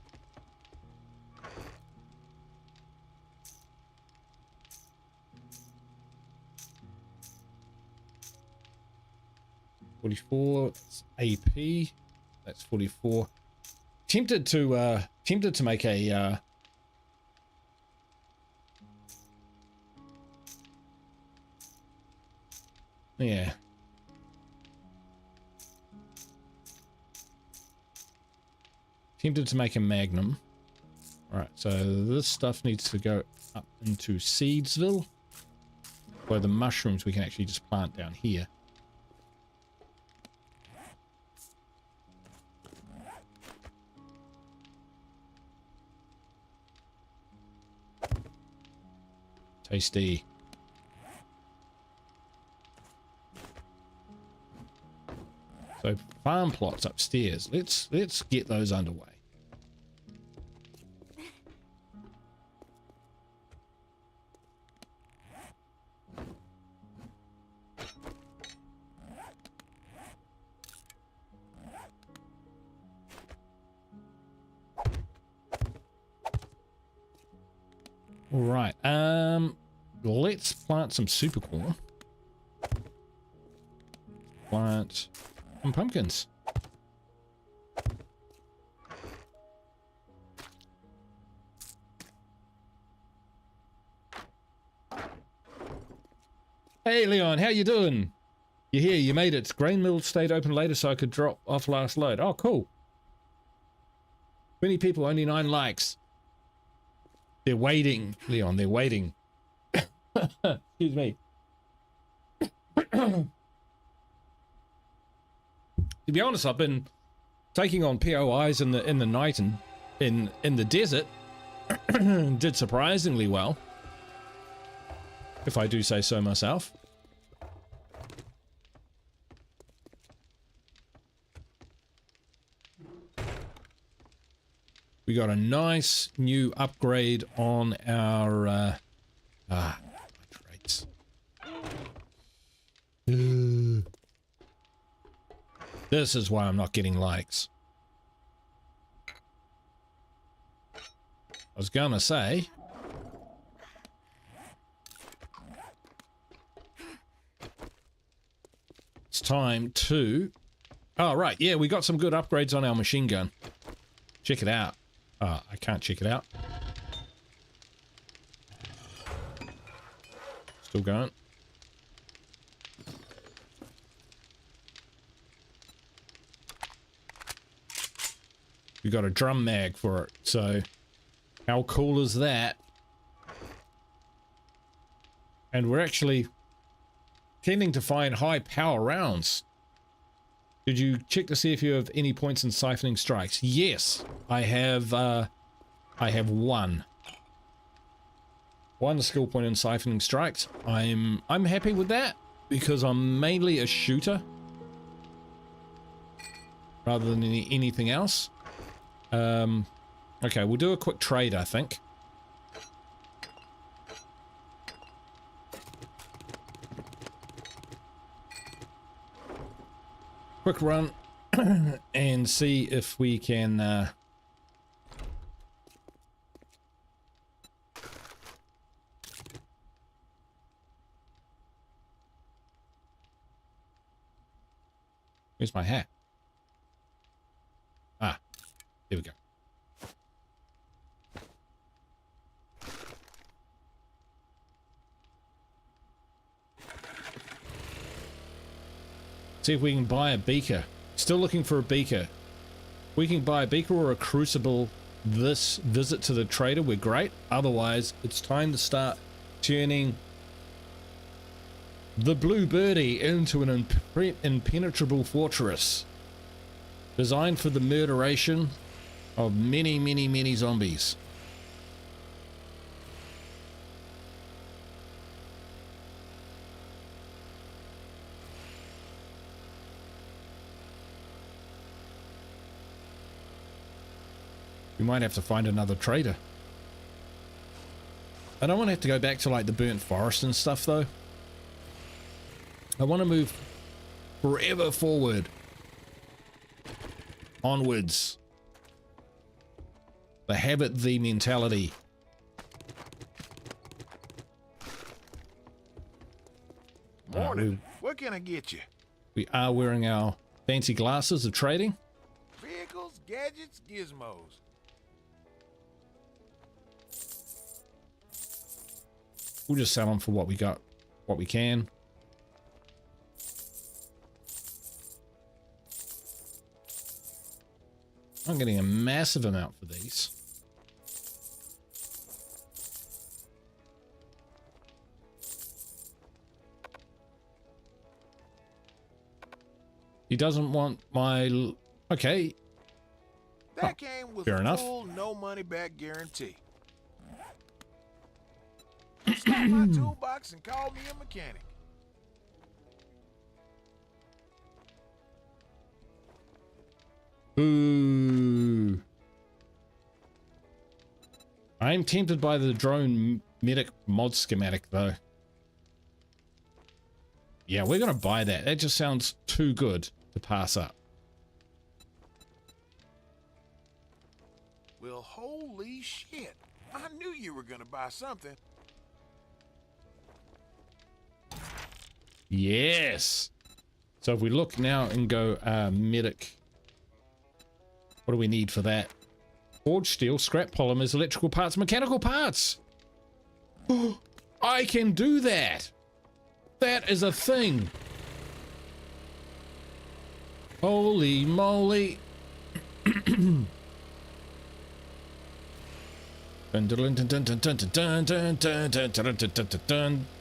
$44, that's AP, that's 44. Tempted to make a yeah. Tempted to make a Magnum. Alright, so this stuff needs to go up into Seedsville. Where the mushrooms we can actually just plant down here. Tasty. So farm plots upstairs. Let's get those underway. All right. Let's plant some super corn. Plant some pumpkins. Hey Leon, how you doing? You're here, you made it. Grain mill stayed open later so I could drop off last load. Oh, cool. 20 people, only 9 likes. They're waiting, Leon, they're waiting. Excuse me. To be honest, I've been taking on POIs in the night and in the desert. Did surprisingly well, if I do say so myself. We got a nice new upgrade on our traits. This is why I'm not getting likes. I was gonna say it's time to... Oh, right, yeah, we got some good upgrades on our machine gun. Check it out. I can't check it out. Still going. We got a drum mag for it, so how cool is that? And we're actually tending to find high power rounds. Did you check to see if you have any points in siphoning strikes? Yes, I have one. One skill point in siphoning strikes. I'm happy with that because I'm mainly a shooter rather than anything else. Okay, we'll do a quick trade, I think. Quick run and see if we can where's my hat? Ah, there we go. See if we can buy a beaker. Still looking for a beaker. We can buy a beaker or a crucible this visit to the trader, we're great. Otherwise, it's time to start turning the Blue Birdie into an impenetrable fortress designed for the murderation of many, many, many zombies. We might have to find another trader. I don't want to have to go back to like the burnt forest and stuff though. I want to move forever forward. Onwards. The habit, the mentality. Morning. What can I get you? We are wearing our fancy glasses of trading. Vehicles, gadgets, gizmos. We'll just sell them for what we got, what we can. I'm getting a massive amount for these. He doesn't want my... Okay. That came with fair enough. Full no money back guarantee. Stop my toolbox and call me a mechanic. Ooh. I'm tempted by the drone medic mod schematic though. Yeah, we're gonna buy that. That just sounds too good to pass up. Well, holy shit. I knew you were gonna buy something. Yes. So if we look now and go medic, what do we need for that? Forged steel, scrap polymers, electrical parts, mechanical parts. I can do that. That is a thing. Holy moly.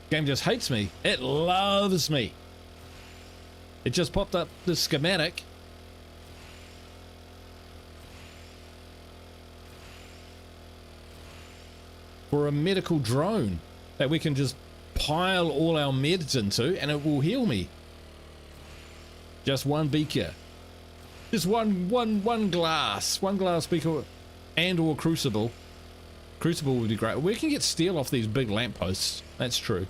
Game just hates me. It loves me. It just popped up the schematic. For a medical drone that we can just pile all our meds into and it will heal me. Just one beaker. Just one glass beaker and or crucible. Crucible would be great. We can get steel off these big lampposts. That's true.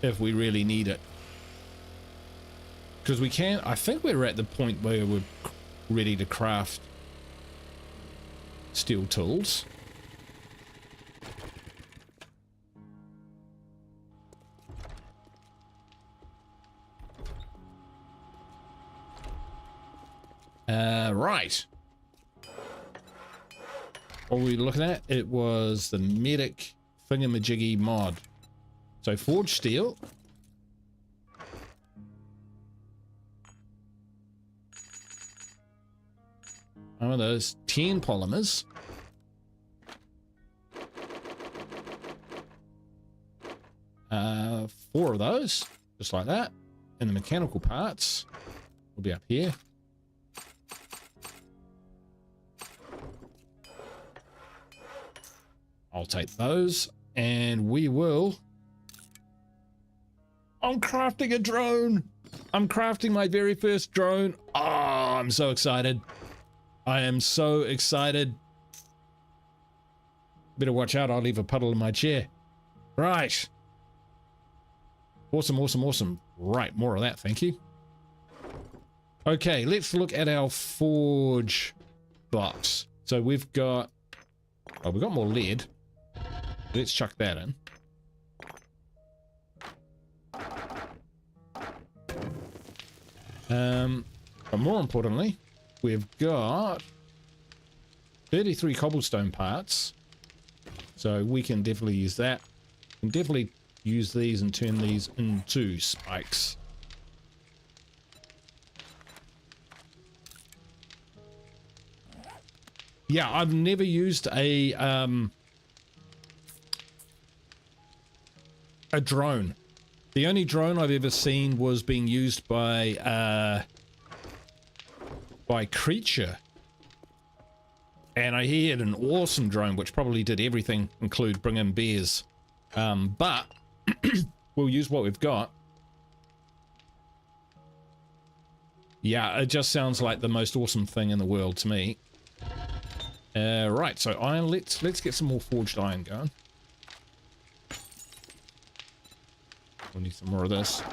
If we really need it. Because we can, I think we're at the point where we're ready to craft steel tools. Right. What were we looking at? It was the medic thingamajiggy mod. So forged steel. One of those 10 polymers. Four of those, just like that. And the mechanical parts will be up here. I'll take those, and we will... I'm crafting a drone! I'm crafting my very first drone. Oh, I'm so excited. I am so excited. Better watch out, I'll leave a puddle in my chair. Right. Awesome, awesome, awesome. Right, more of that, thank you. Okay, let's look at our forge box. So we've got... Oh, we've got more lead. Let's chuck that in. But more importantly, we've got 33 cobblestone parts. So we can definitely use that. We can definitely use these and turn these into spikes. Yeah, I've never used a drone. The only drone I've ever seen was being used by Creature. And he had an awesome drone which probably did everything, include bring in bears. But we'll use what we've got. Yeah, it just sounds like the most awesome thing in the world to me. Right, so iron, let's get some more forged iron going. We'll need some more of this.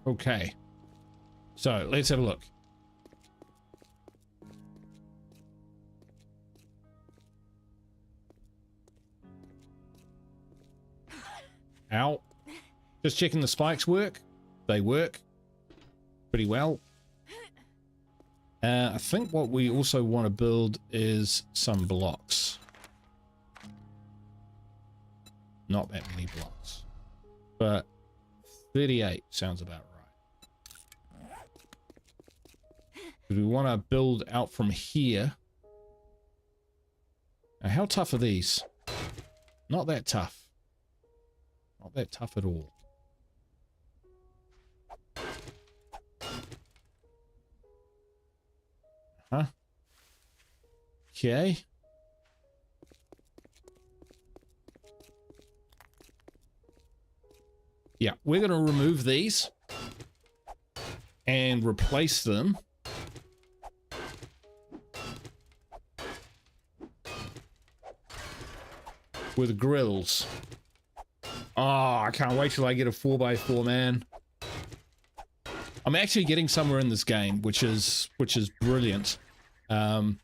Okay, so let's have a look. Ow. Just checking the spikes work. They work pretty well. I think what we also want to build is some blocks. Not that many blocks, but 38 sounds about right. We want to build out from here. Now, how tough are these? Not that tough. Not that tough at all. Huh? Okay. Yeah, we're going to remove these and replace them with grills. Oh, I can't wait till I get a 4x4, man. I'm actually getting somewhere in this game, which is brilliant. And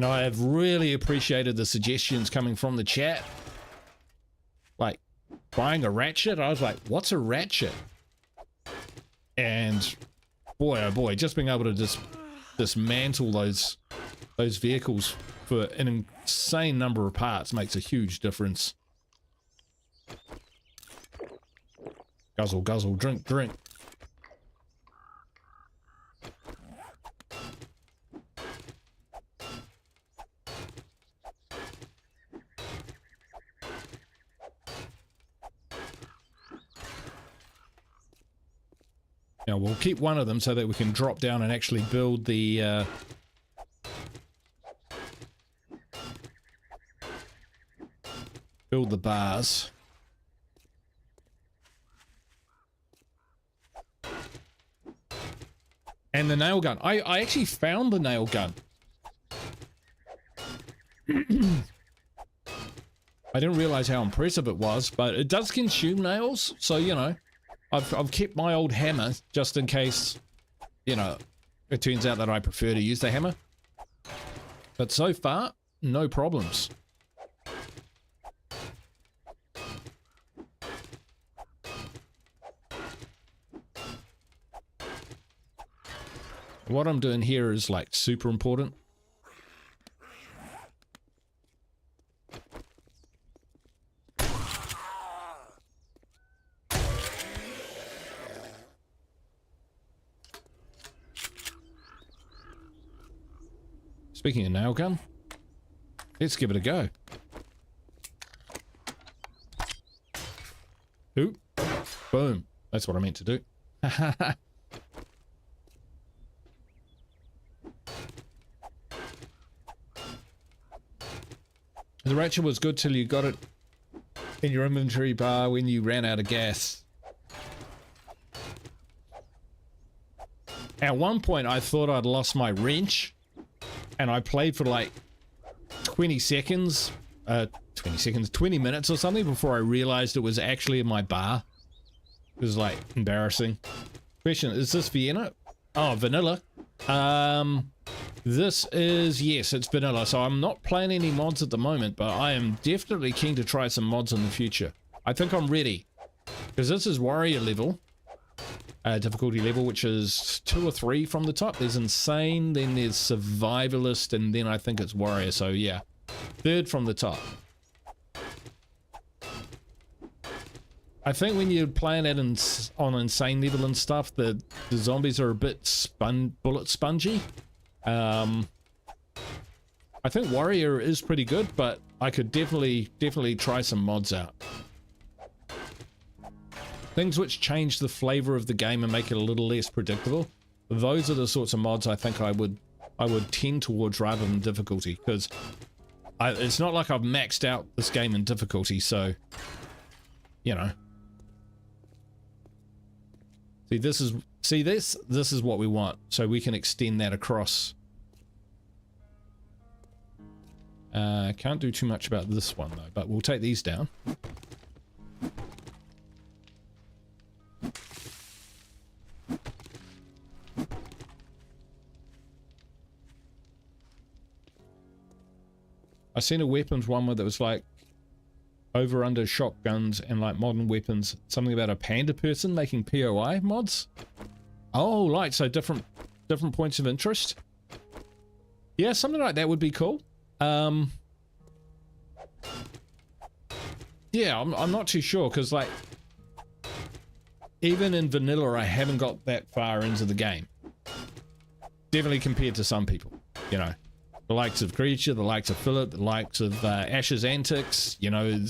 I have really appreciated the suggestions coming from the chat. Like, buying a ratchet? I was like, what's a ratchet? And boy, oh boy, just being able to dismantle those vehicles for an insane number of parts makes a huge difference. Guzzle, guzzle, drink, drink. Now we'll keep one of them so that we can drop down and actually build the bars. And the nail gun. I actually found the nail gun. I didn't realize how impressive it was, but it does consume nails, so you know. I've kept my old hammer just in case, you know, it turns out that I prefer to use the hammer. But so far, no problems. What I'm doing here is like super important. Speaking of nail gun, let's give it a go. Oop. Boom. That's what I meant to do. The ratchet was good till you got it in your inventory bar when you ran out of gas. At one point I thought I'd lost my wrench. And I played for like 20 minutes or something before I realized it was actually in my bar. It was like embarrassing. Question, is this Vienna? Oh, vanilla. This is, yes, it's vanilla. So I'm not playing any mods at the moment, but I am definitely keen to try some mods in the future. I think I'm ready. Because this is warrior level. Difficulty level, which is 2 or 3 from the top. There's insane, then there's survivalist, and then I think it's warrior. So yeah, 3rd from the top. I think when you're playing it on insane level and stuff, the zombies are a bit bullet spongy. I think Warrior is pretty good, but I could definitely try some mods out. Things which change the flavor of the game and make it a little less predictable. Those are the sorts of mods I think I would tend towards rather than difficulty, because it's not like I've maxed out this game in difficulty, so you know. See this is what we want, so we can extend that across. Can't do too much about this one though, but we'll take these down. I seen a weapons one that was like over under shotguns and like modern weapons, something about a panda person making POI mods. Oh, like so different points of interest. Yeah, something like that would be cool. Yeah, I'm not too sure, because like even in vanilla I haven't got that far into the game, definitely compared to some people, you know, the likes of Creature, the likes of Philip, the likes of Ash's Antics, you know,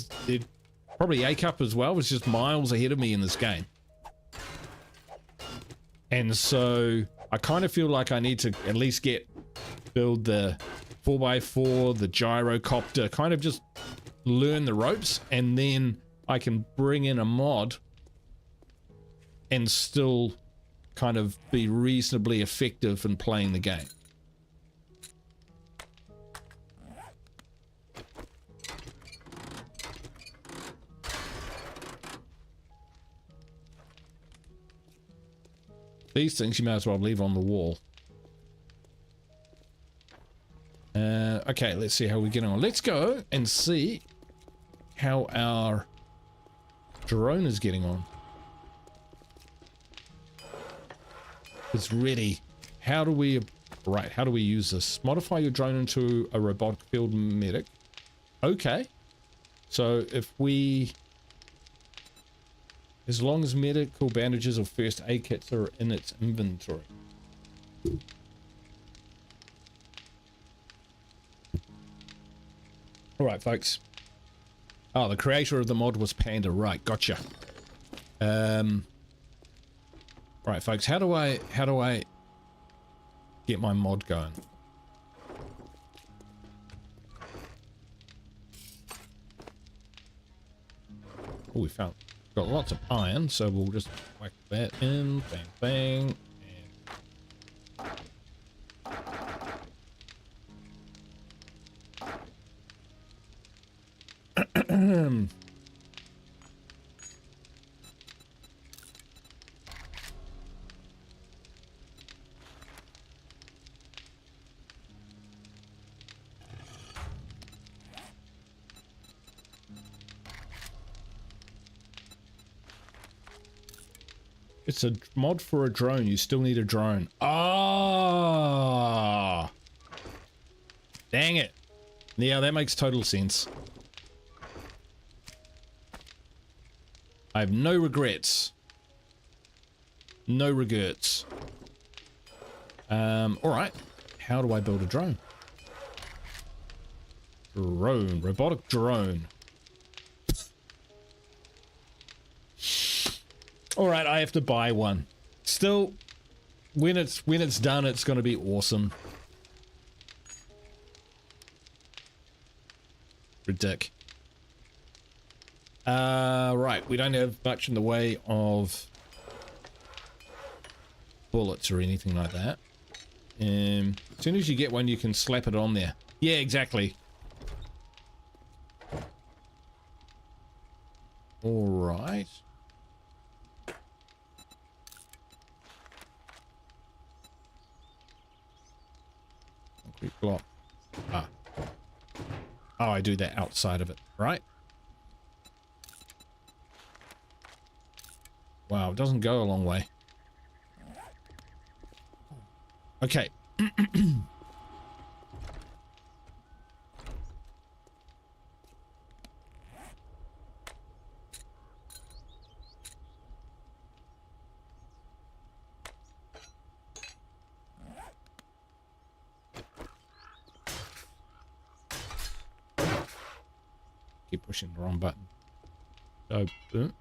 probably A-Cup as well was just miles ahead of me in this game. And so I kind of feel like I need to at least build the 4x4, the gyrocopter, kind of just learn the ropes, and then I can bring in a mod and still kind of be reasonably effective in playing the game. These things you might as well leave on the wall. Okay, let's see how we get on. Let's go and see how our drone is getting on. It's ready. How do we use this? Modify your drone into a robotic field medic. Okay. So if we, as long as medical bandages or first aid kits are in its inventory. All right, folks. Oh, the creator of the mod was Panda. Right, gotcha. Right, folks. How do I get my mod going? Oh, we got lots of iron, so we'll just whack that in. Bang, bang. It's a mod for a drone. You still need a drone. Ah, dang it. Yeah, that makes total sense. I have no regrets. No regrets. All right. How do I build a drone? Drone, robotic drone. All right, I have to buy one. Still, when it's done, it's going to be awesome. Ridic. Right, we don't have much in the way of bullets or anything like that. As soon as you get one, you can slap it on there. Yeah, exactly. All right. Concrete block. Ah. Oh, I do that outside of it, right? Wow, it doesn't go a long way. Okay. keep pushing the wrong button.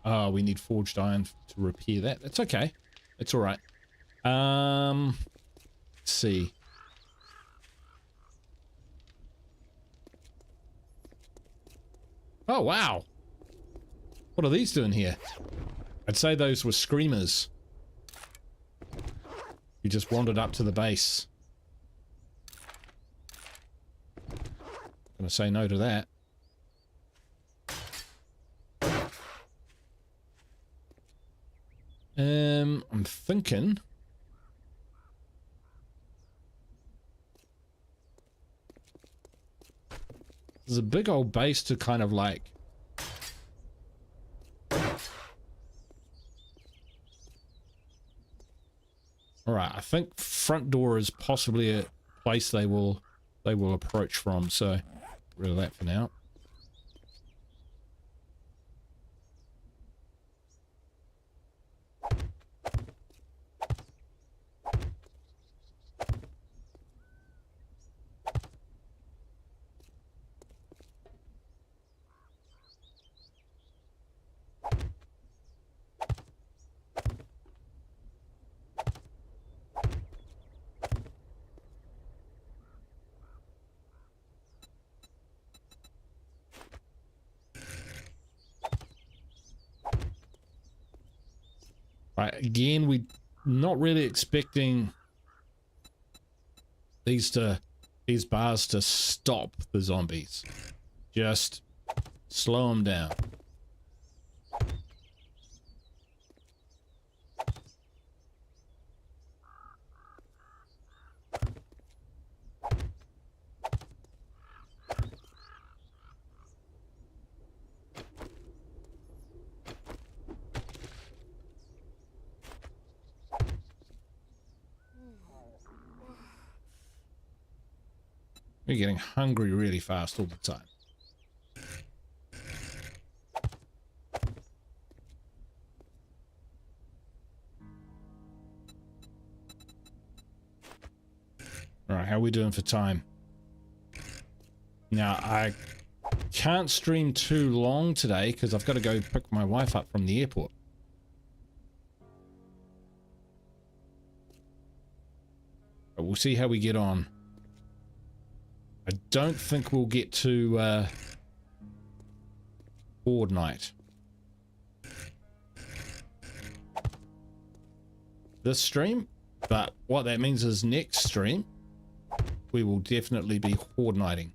Oh, we need forged iron to repair that. That's okay. It's all right. Let's see. Oh, wow. What are these doing here? I'd say those were screamers. You just wandered up to the base. Gonna say no to that. I'm thinking. There's a big old base to kind of like. Alright, I think front door is possibly a place they will approach from, so get rid of that for now. Right, again, we're not really expecting these bars to stop the zombies. Just slow them down. We're getting hungry really fast all the time. All right, how are we doing for time? Now, I can't stream too long today because I've got to go pick my wife up from the airport. But we'll see how we get on. I don't think we'll get to board night this stream, but what that means is next stream we will definitely be horde nighting.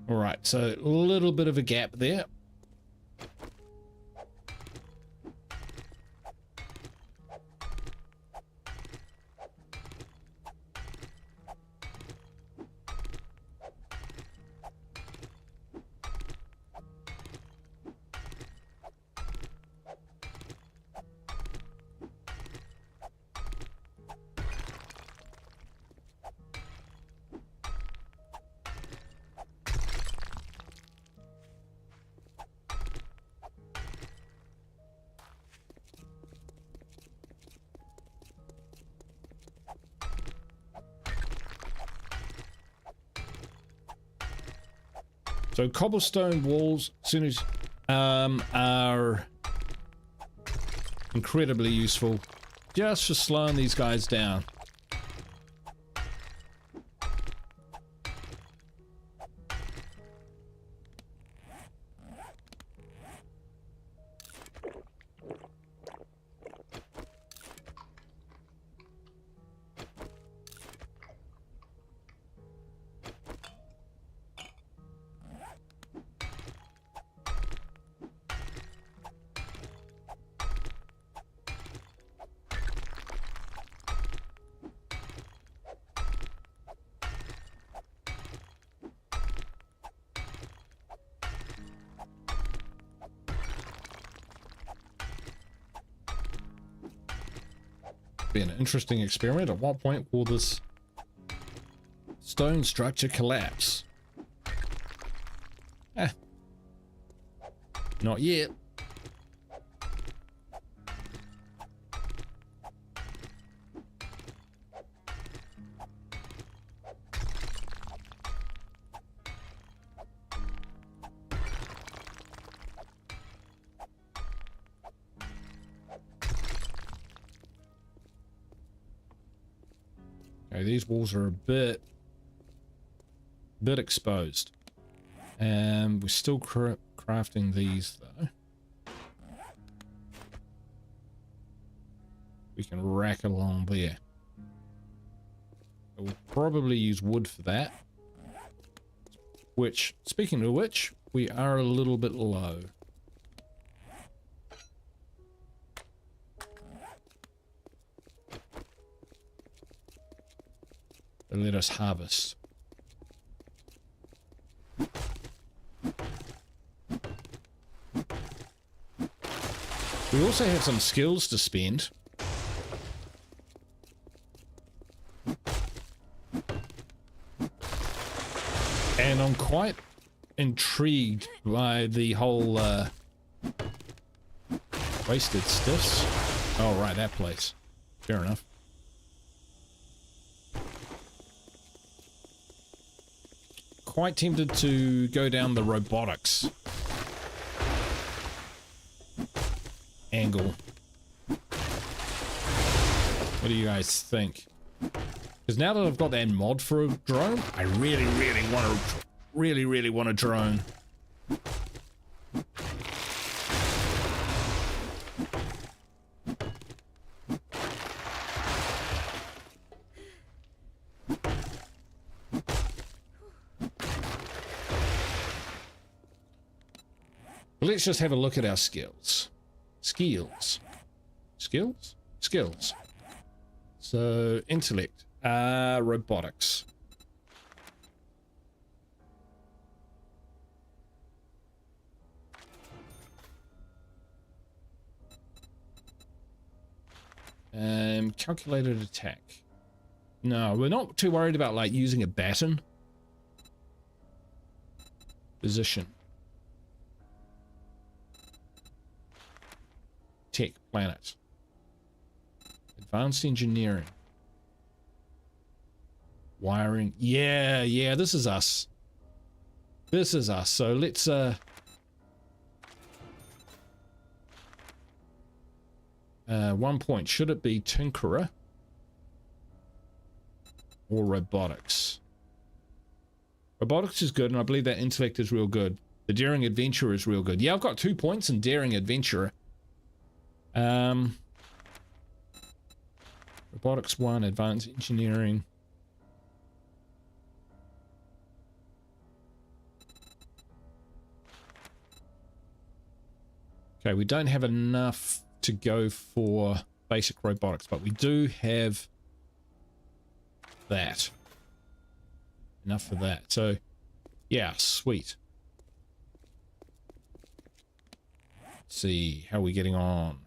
All right, so a little bit of a gap there. So cobblestone walls, as soon as are incredibly useful, just for slowing these guys down. Be an interesting experiment. At what point will this stone structure collapse? Not yet. Okay, these walls are a bit exposed. And we're still crafting these though. We can rack along there. We'll probably use wood for that. Which, speaking of which, we are a little bit low. So let us harvest. We also have some skills to spend. And I'm quite intrigued by the whole wasted stiffs. Oh, right, that place. Fair enough. Quite tempted to go down the robotics angle. What do you guys think? Because now that I've got that mod for a drone, I really want a drone. Let's just have a look at our skills. Skills. So, intellect. Robotics. Calculated attack. No, we're not too worried about like using a baton. Position. Tech, planet. Advanced engineering. Wiring. Yeah, this is us. This is us. So let's 1 point. Should it be Tinkerer or Robotics? Robotics is good, and I believe that Intellect is real good. The Daring Adventurer is real good. Yeah, I've got 2 points in Daring Adventurer. Robotics 1, Advanced Engineering. Okay, we don't have enough to go for basic robotics, but we do have that. Enough for that. So, yeah, sweet. Let's see, how are we getting on?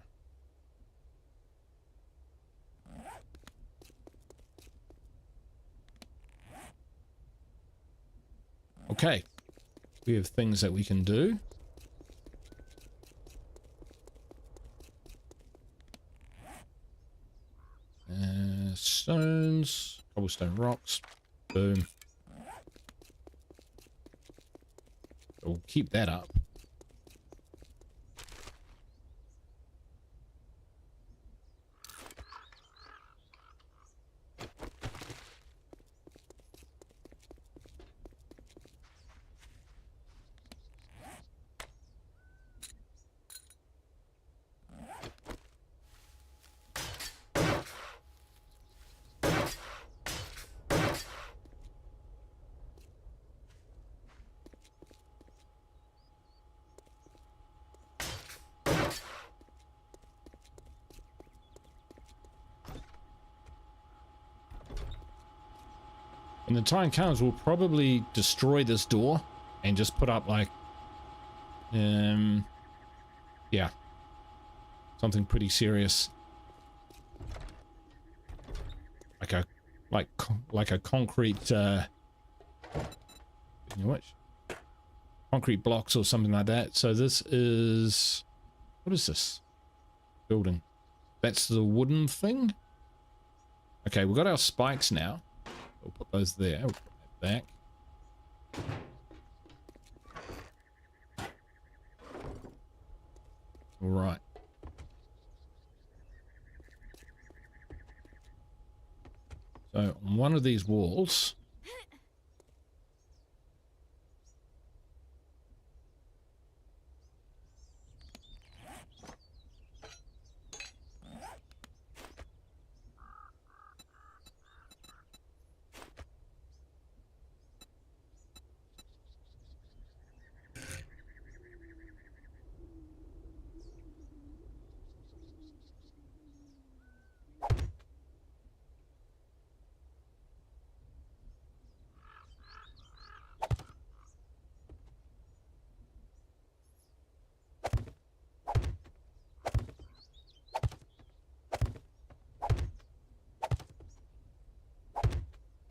Okay, we have things that we can do. Stones, cobblestone rocks, boom. We'll keep that up. When the time comes, we'll probably destroy this door and just put up like, yeah, something pretty serious, like a concrete. You know what? concrete blocks or something like that. So this is, what is this building? That's the wooden thing. Okay, we've got our spikes now. We'll put those there. We'll put that back. All right. So on one of these walls,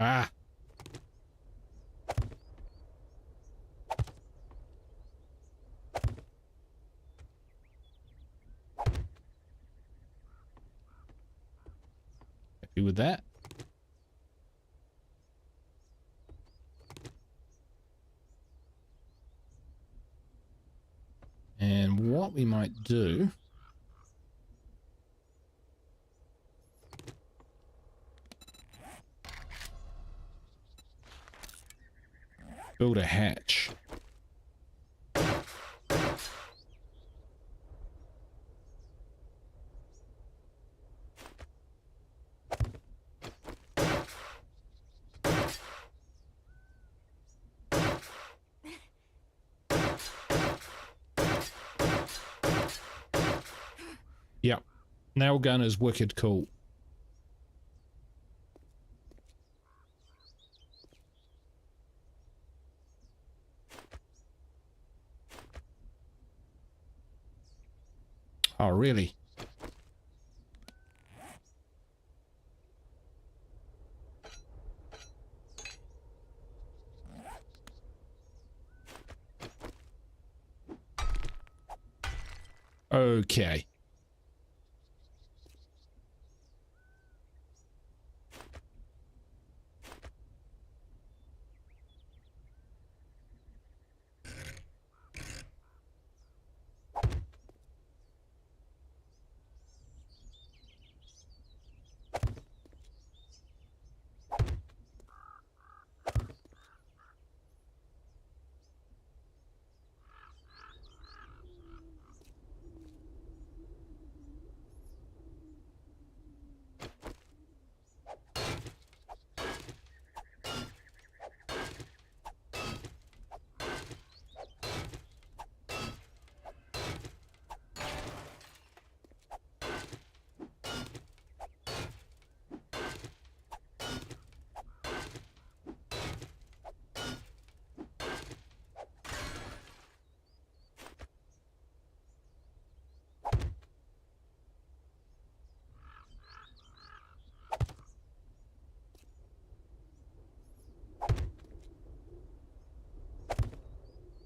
ah, happy with that. And what we might do, build a hatch. Yep, nail gun is wicked cool. Oh, really? Okay.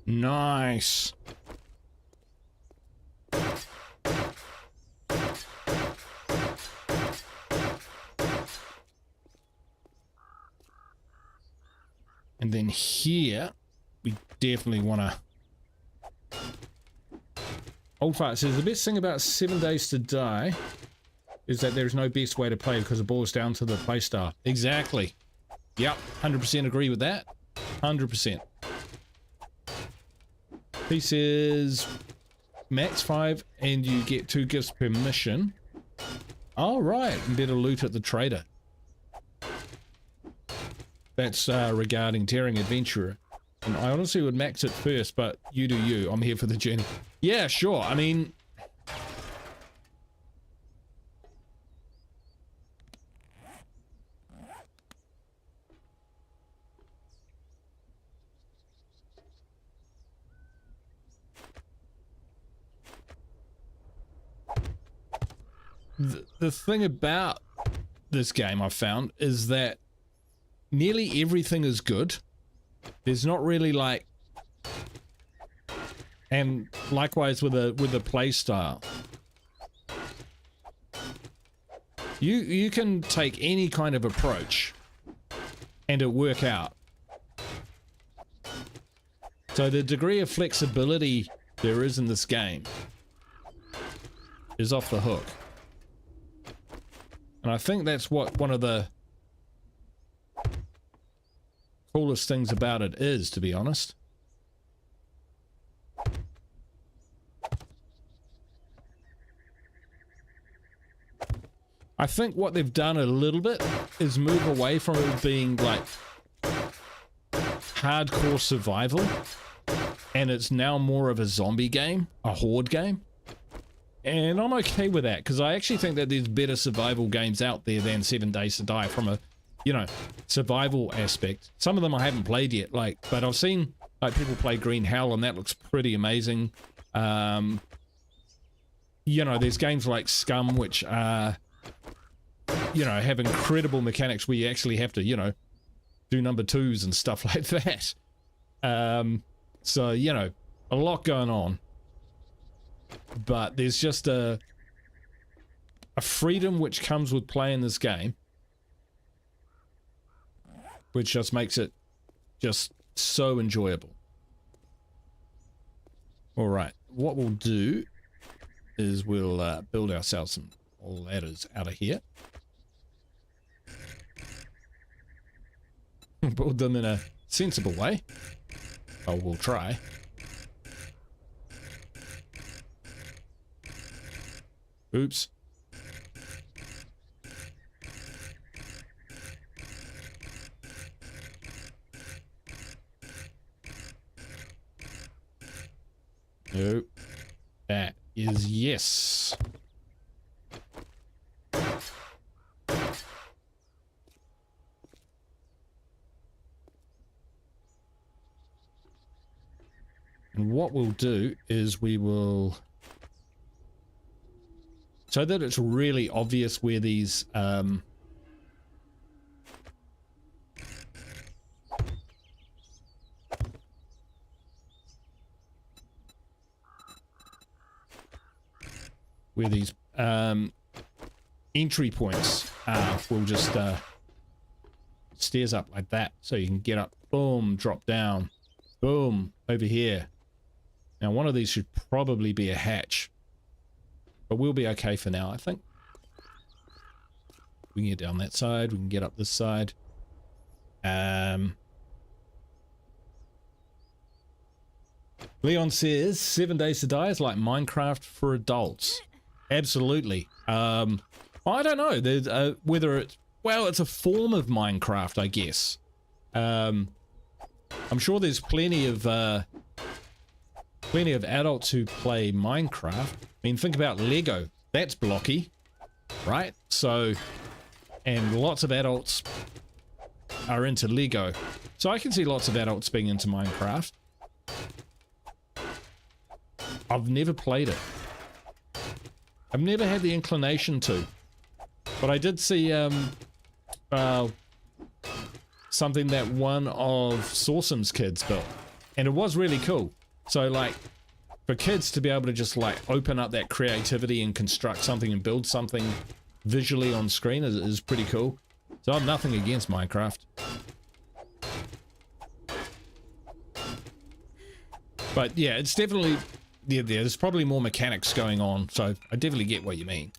Nice. And then here, we definitely want to... Old Fart says, the best thing about 7 Days to Die is that there's no best way to play because it boils down to the playstyle. Exactly. Yep, 100% agree with that. 100%. He says, max 5 and you get 2 gifts per mission. All right, better loot at the trader. That's regarding Daring Adventurer. And I honestly would max it first, but you do you. I'm here for the journey. Yeah, sure. I mean... The thing about this game I've found is that nearly everything is good. There's not really like And likewise with the play style. You can take any kind of approach and it work out. So the degree of flexibility there is in this game is off the hook. And I think that's what one of the coolest things about it is, to be honest. I think what they've done a little bit is move away from it being like hardcore survival, and it's now more of a zombie game, a horde game. And I'm okay with that, because I actually think that there's better survival games out there than 7 Days to Die from a, you know, survival aspect. Some of them I haven't played yet, like, but I've seen like people play Green Hell and that looks pretty amazing. You know, there's games like Scum, which are, you know, have incredible mechanics where you actually have to, you know, do number 2s and stuff like that. So, you know, a lot going on. But there's just a freedom which comes with playing this game, which just makes it just so enjoyable. All right, what we'll do is we'll build ourselves some ladders out of here. Build them in a sensible way. Oh, we'll try. Oops. No. That is yes. And what we'll do is we will, so that it's really obvious where these entry points are, we'll just stairs up like that, so you can get up, boom, drop down, boom, over here. Now one of these should probably be a hatch, but we'll be okay for now, I think. We can get down that side, we can get up this side. Leon says 7 Days to Die is like Minecraft for adults. Absolutely. I don't know. There's, whether it's, well, it's a form of Minecraft, I guess. I'm sure there's plenty of adults who play Minecraft. I mean, think about Lego. That's blocky, right? So, and lots of adults are into Lego. So I can see lots of adults being into Minecraft. I've never played it. I've never had the inclination to. But I did see something that one of Sawsum's kids built. And it was really cool. So like, for kids to be able to just like open up that creativity and construct something and build something visually on screen is pretty cool. So I'm nothing against Minecraft. But yeah, it's definitely, yeah, there's probably more mechanics going on, so I definitely get what you mean.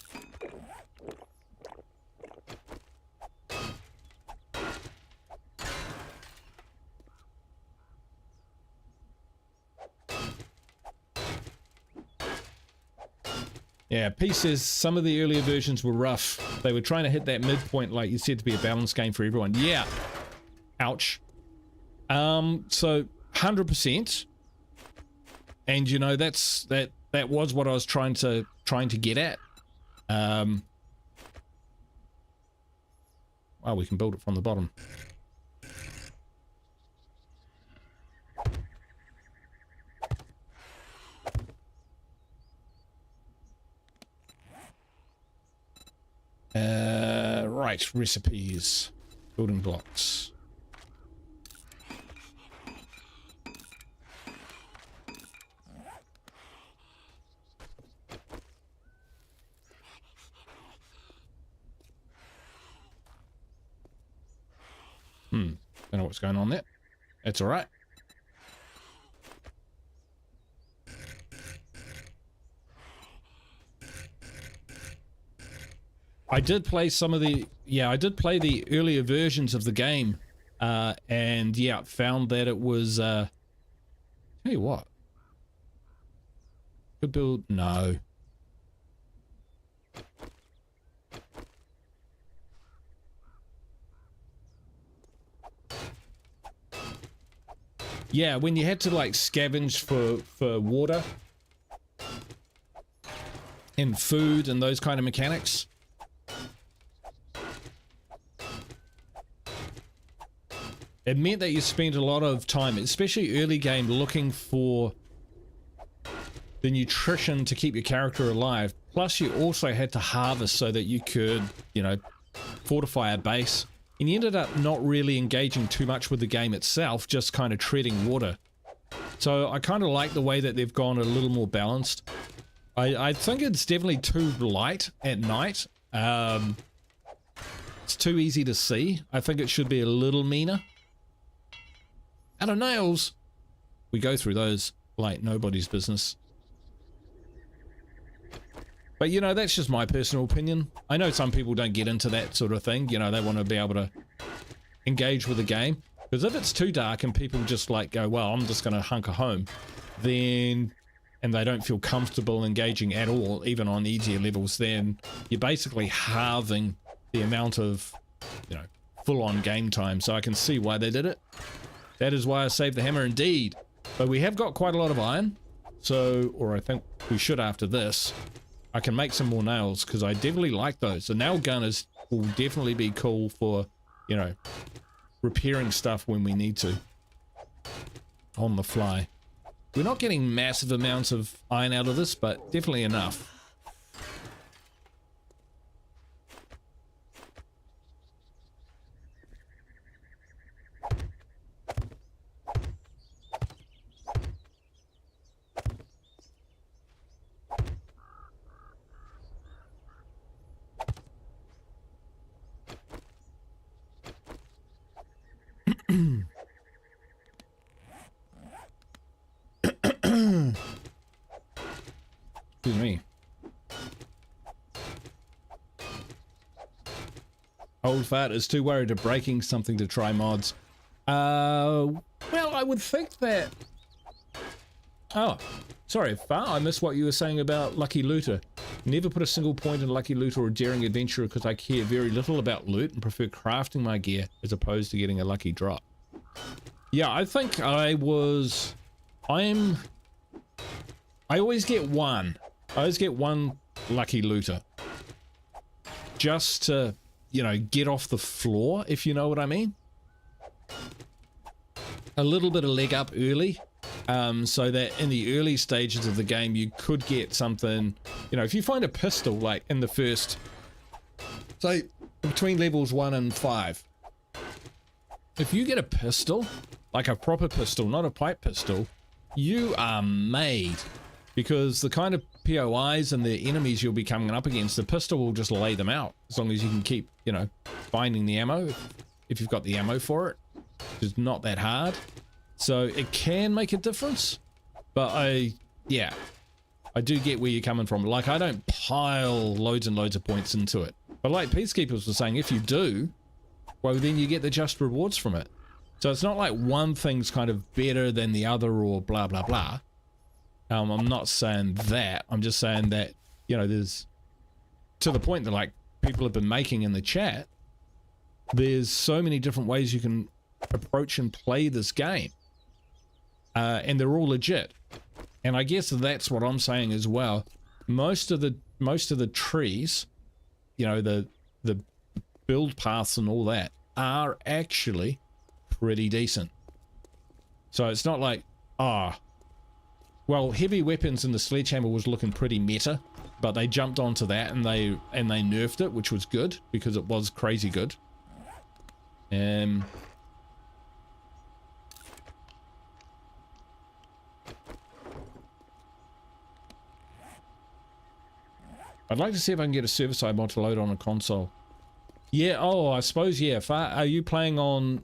Yeah, P says some of the earlier versions were rough. They were trying to hit that midpoint, like you said, to be a balanced game for everyone. Yeah. Ouch. So 100%. And you know, that was what I was trying to get at. Well, we can build it from the bottom. Right, recipes, building blocks. Don't know what's going on there. That's all right. I did play some of the, I did play the earlier versions of the game, and yeah, found that it was, tell you what, could build, no. Yeah, when you had to like scavenge for water and food and those kind of mechanics. It meant that you spent a lot of time, especially early game, looking for the nutrition to keep your character alive. Plus you also had to harvest so that you could, you know, fortify a base. And you ended up not really engaging too much with the game itself, just kind of treading water. So I kind of like the way that they've gone a little more balanced. I think it's definitely too light at night. It's too easy to see. I think it should be a little meaner. Out of nails, we go through those like nobody's business. But you know, that's just my personal opinion. I know some people don't get into that sort of thing. You know, they want to be able to engage with the game. Because if it's too dark and people just like go, well, I'm just going to hunker home, then, and they don't feel comfortable engaging at all, even on easier levels, then you're basically halving the amount of, you know, full-on game time. So I can see why they did it. That is why I saved the hammer indeed. But we have got quite a lot of iron. So, or I think we should after this. I can make some more nails because I definitely like those. The nail gun will definitely be cool for, you know, repairing stuff when we need to. On the fly. We're not getting massive amounts of iron out of this, but definitely enough. Excuse me. Old fart is too worried of breaking something to try mods. Well, I would think that... Oh, sorry, Far, I missed what you were saying about Lucky Looter. Never put a single point in Lucky Looter or Daring Adventurer because I care very little about loot and prefer crafting my gear as opposed to getting a lucky drop. Yeah, I think I always get one. I always get one Lucky Looter. Just to, you know, get off the floor, if you know what I mean. A little bit of leg up early. So that in the early stages of the game you could get something, you know, if you find a pistol like in the first, say between levels 1 and 5, if you get a pistol, like a proper pistol, not a pipe pistol, you are made, because the kind of POIs and the enemies you'll be coming up against, the pistol will just lay them out as long as you can keep, you know, finding the ammo if you've got the ammo for it. It's not that hard. So it can make a difference, but I do get where you're coming from. Like, I don't pile loads and loads of points into it. But like Peacekeepers was saying, if you do, well, then you get the just rewards from it. So it's not like one thing's kind of better than the other or blah, blah, blah. I'm not saying that. I'm just saying that, you know, there's, to the point that like people have been making in the chat, there's so many different ways you can approach and play this game. And they're all legit. And I guess that's what I'm saying as well. Most of the trees, you know, the build paths and all that are actually pretty decent. So it's not like, well, heavy weapons and the sledgehammer was looking pretty meta, but they jumped onto that and they nerfed it, which was good because it was crazy good. I'd like to see if I can get a server-side mod to load on a console. Yeah, oh, I suppose, yeah. Are you playing on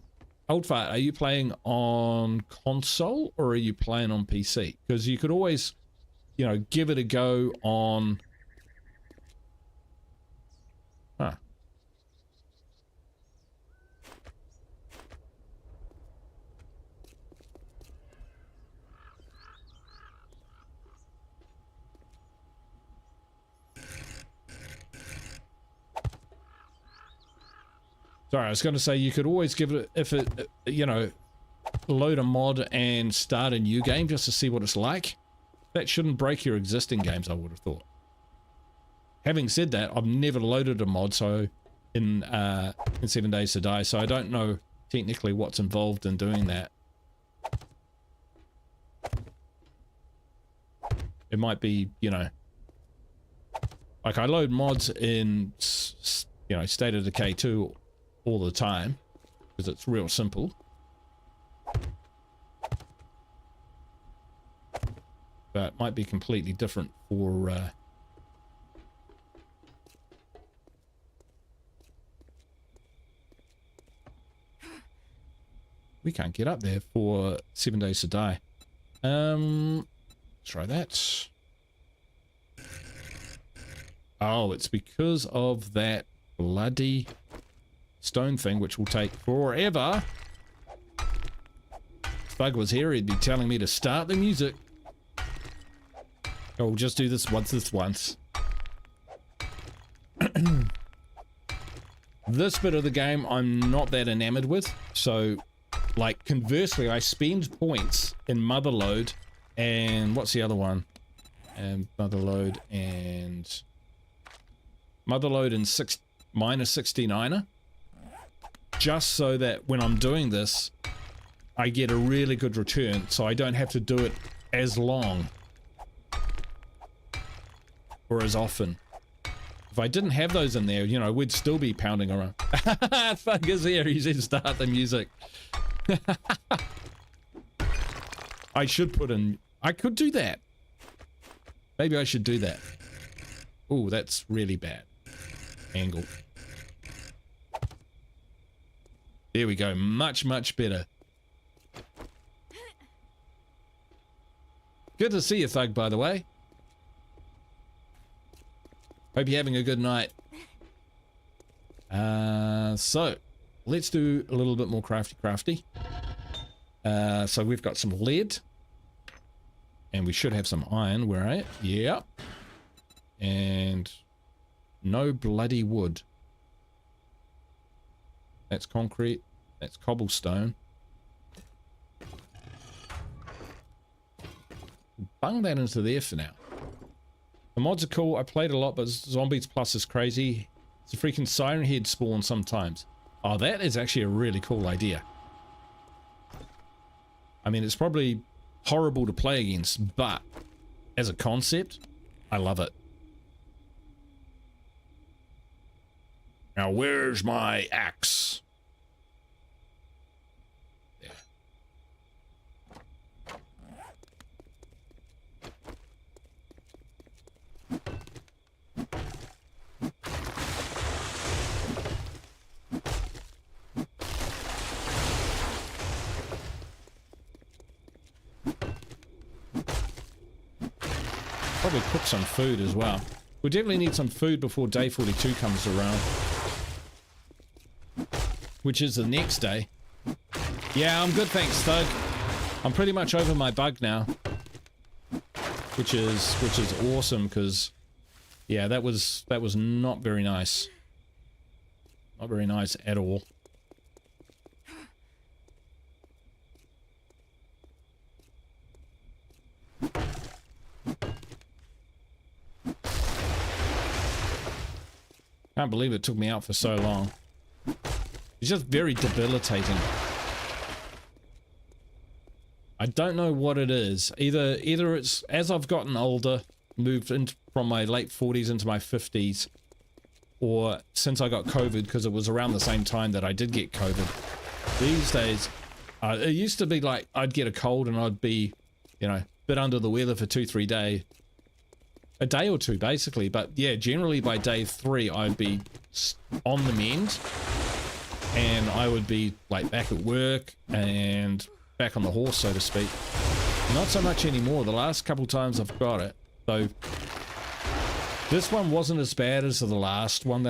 Old Fart, are you playing on console or are you playing on PC? Because you could always, you know, give it a go on... Huh. Sorry, I was going to say you could always give it, if it, you know, load a mod and start a new game just to see what it's like. That shouldn't break your existing games, I would have thought. Having said that, I've never loaded a mod so in 7 Days to Die, so I don't know technically what's involved in doing that. It might be, you know, like I load mods in, you know, State of Decay 2 all the time because it's real simple. But it might be completely different for we can't get up there for 7 Days to Die. Try that. Oh, it's because of that bloody stone thing, which will take forever. If Bug was here, he'd be telling me to start the music. Oh, we'll just do this once. This bit of the game I'm not that enamored with, so like conversely I spend points in Motherlode and what's the other one? And Motherlode and minus 69er, just so that when I'm doing this I get a really good return, so I don't have to do it as long or as often. If I didn't have those in there, you know, we'd still be pounding around. Fuck is here, he said start the music. I should put in, I could do that. Maybe I should do that. Oh, that's really bad angle. There we go, much better. Good to see you, Thug, by the way. Hope you're having a good night. So let's do a little bit more crafty. So we've got some lead, and we should have some iron. Where are you? Yeah. And no bloody wood. That's concrete. That's cobblestone. Bung that into there for now. The mods are cool. I played a lot, but Zombies Plus is crazy. It's a freaking siren head spawn sometimes. Oh, that is actually a really cool idea. I mean, it's probably horrible to play against, but as a concept, I love it. Now, where's my axe? There. Probably cook some food as well. We definitely need some food before day 42 comes around, which is the next day. Yeah, I'm good, thanks, Thug. I'm pretty much over my bug now, which is awesome, because yeah, that was not very nice. Not very nice at all. Can't believe it took me out for so long. It's just very debilitating. I don't know what it is. Either it's as I've gotten older, moved in from my late 40s into my 50s, or since I got COVID, because it was around the same time that I did get COVID. These days, it used to be like I'd get a cold and I'd be, you know, a bit under the weather for 2-3 days. A day or two, basically. But yeah, generally by day 3, I'd be on the mend. and I would be like back at work and back on the horse, so to speak. Not so much anymore. The last couple times I've got it, though, this one wasn't as bad as the last bug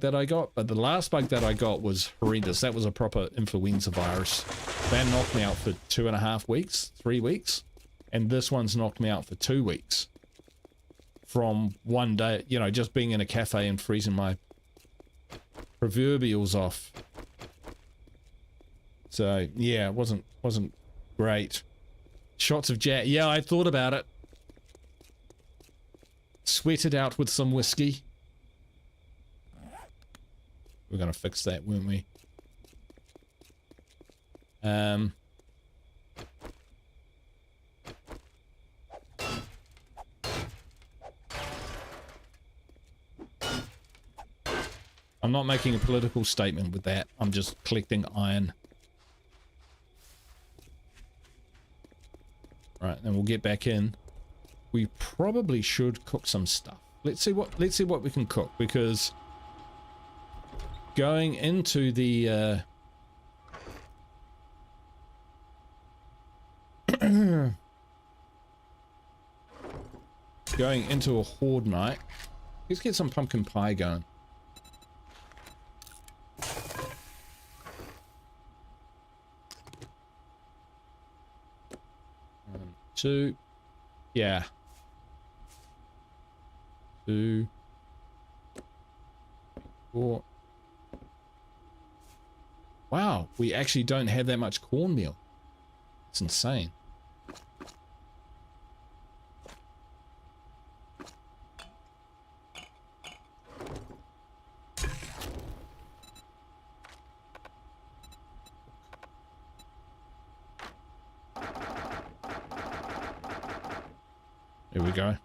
that I got, but the last bug that I got was horrendous. That was a proper influenza virus. That knocked me out for 2.5 weeks, 3 weeks, and this one's knocked me out for 2 weeks. From one day, you know, just being in a cafe and freezing my proverbials off. So yeah, it wasn't great. Shots of Jack. Yeah, I thought about it. Sweat it out with some whiskey. We're gonna fix that, weren't we? I'm not making a political statement with that. I'm just collecting iron. Right, then we'll get back in. We probably should cook some stuff. Let's see what we can cook, because going into the going into a horde night. Let's get some pumpkin pie going. 2, yeah. 2, 4. Wow, we actually don't have that much cornmeal. It's insane. Here we go.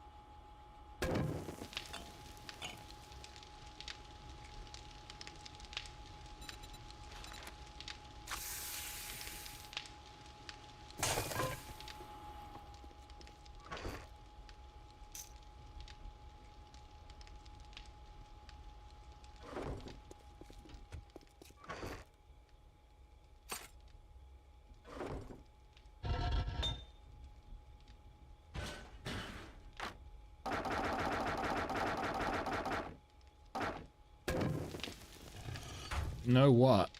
You know what?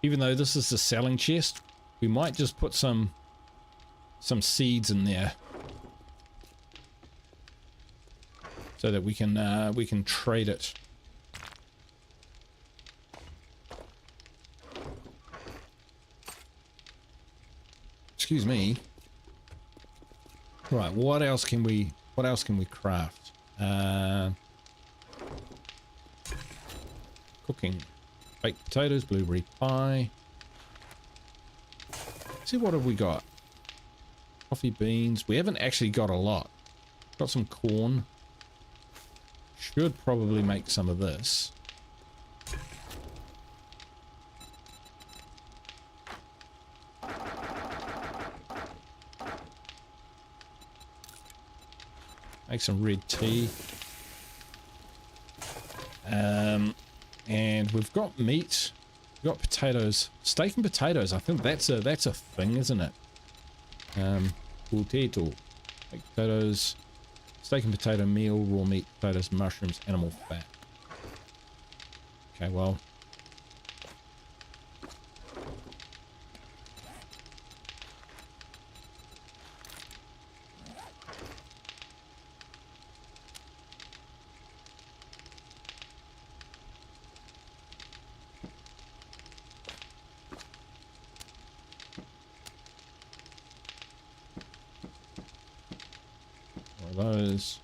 Even though this is the selling chest, we might just put some seeds in there so that we can trade it. Excuse me. Right, what else can we craft? Cooking. Baked potatoes, blueberry pie. Let's see, what have we got? Coffee beans. We haven't actually got a lot. Got some corn. Should probably make some of this. Make some red tea. And we've got meat. We've got potatoes. Steak and potatoes. I think that's a thing, isn't it? Potato. Baked potatoes. Steak and potato meal, raw meat, potatoes, mushrooms, animal fat. Okay, well. Those.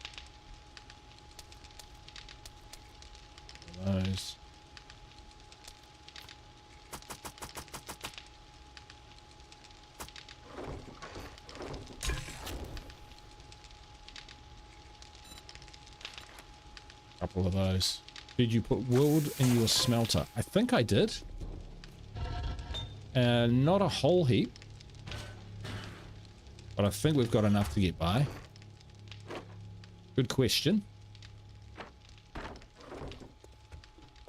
Couple of those. Did you put wood in your smelter? I think I did. Not a whole heap, but I think we've got enough to get by. Good question.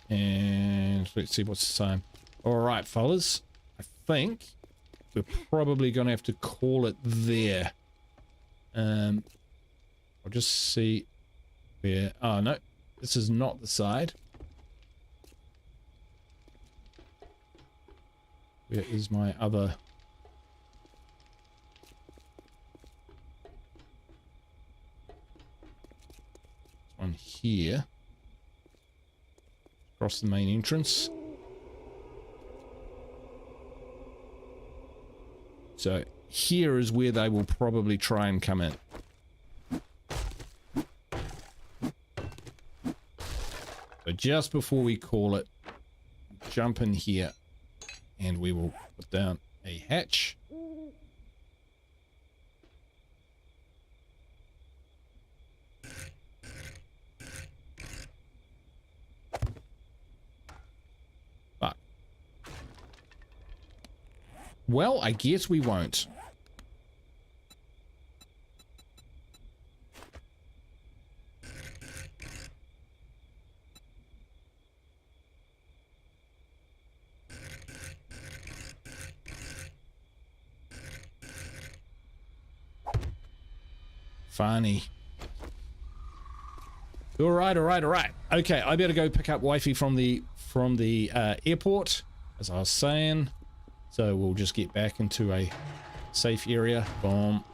And let's see what's the time. All right, fellas. I think we're probably going to have to call it there. I'll just see where... Oh, no. This is not the side. Where is my other... One here. Across the main entrance. So here is where they will probably try and come in. So just before we call it, jump in here and we will put down a hatch. But, well, I guess we won't. Funny. All right. Okay, I better go pick up wifey from the airport, as I was saying. So we'll just get back into a safe area. Boom.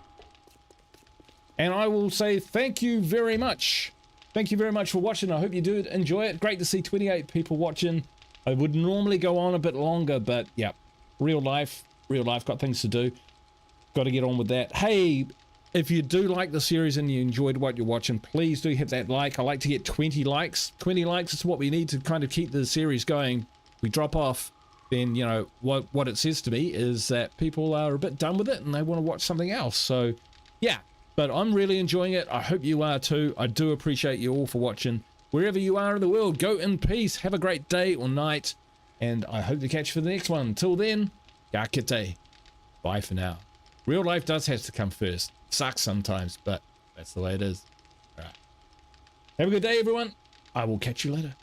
And I will say thank you very much. Thank you very much for watching. I hope you did enjoy it. Great to see 28 people watching. I would normally go on a bit longer, but yeah, real life got things to do. Got to get on with that. Hey, if you do like the series and you enjoyed what you're watching, please do hit that like. I like to get 20 likes. 20 likes is what we need to kind of keep the series going. We drop off, then, you know, what it says to me is that people are a bit done with it and they want to watch something else. So, yeah, but I'm really enjoying it. I hope you are too. I do appreciate you all for watching. Wherever you are in the world, go in peace. Have a great day or night. And I hope to catch you for the next one. Until then, ka kite. Bye for now. Real life does have to come first. Sucks sometimes, but that's the way it is. All right. Have a good day, everyone. I will catch you later.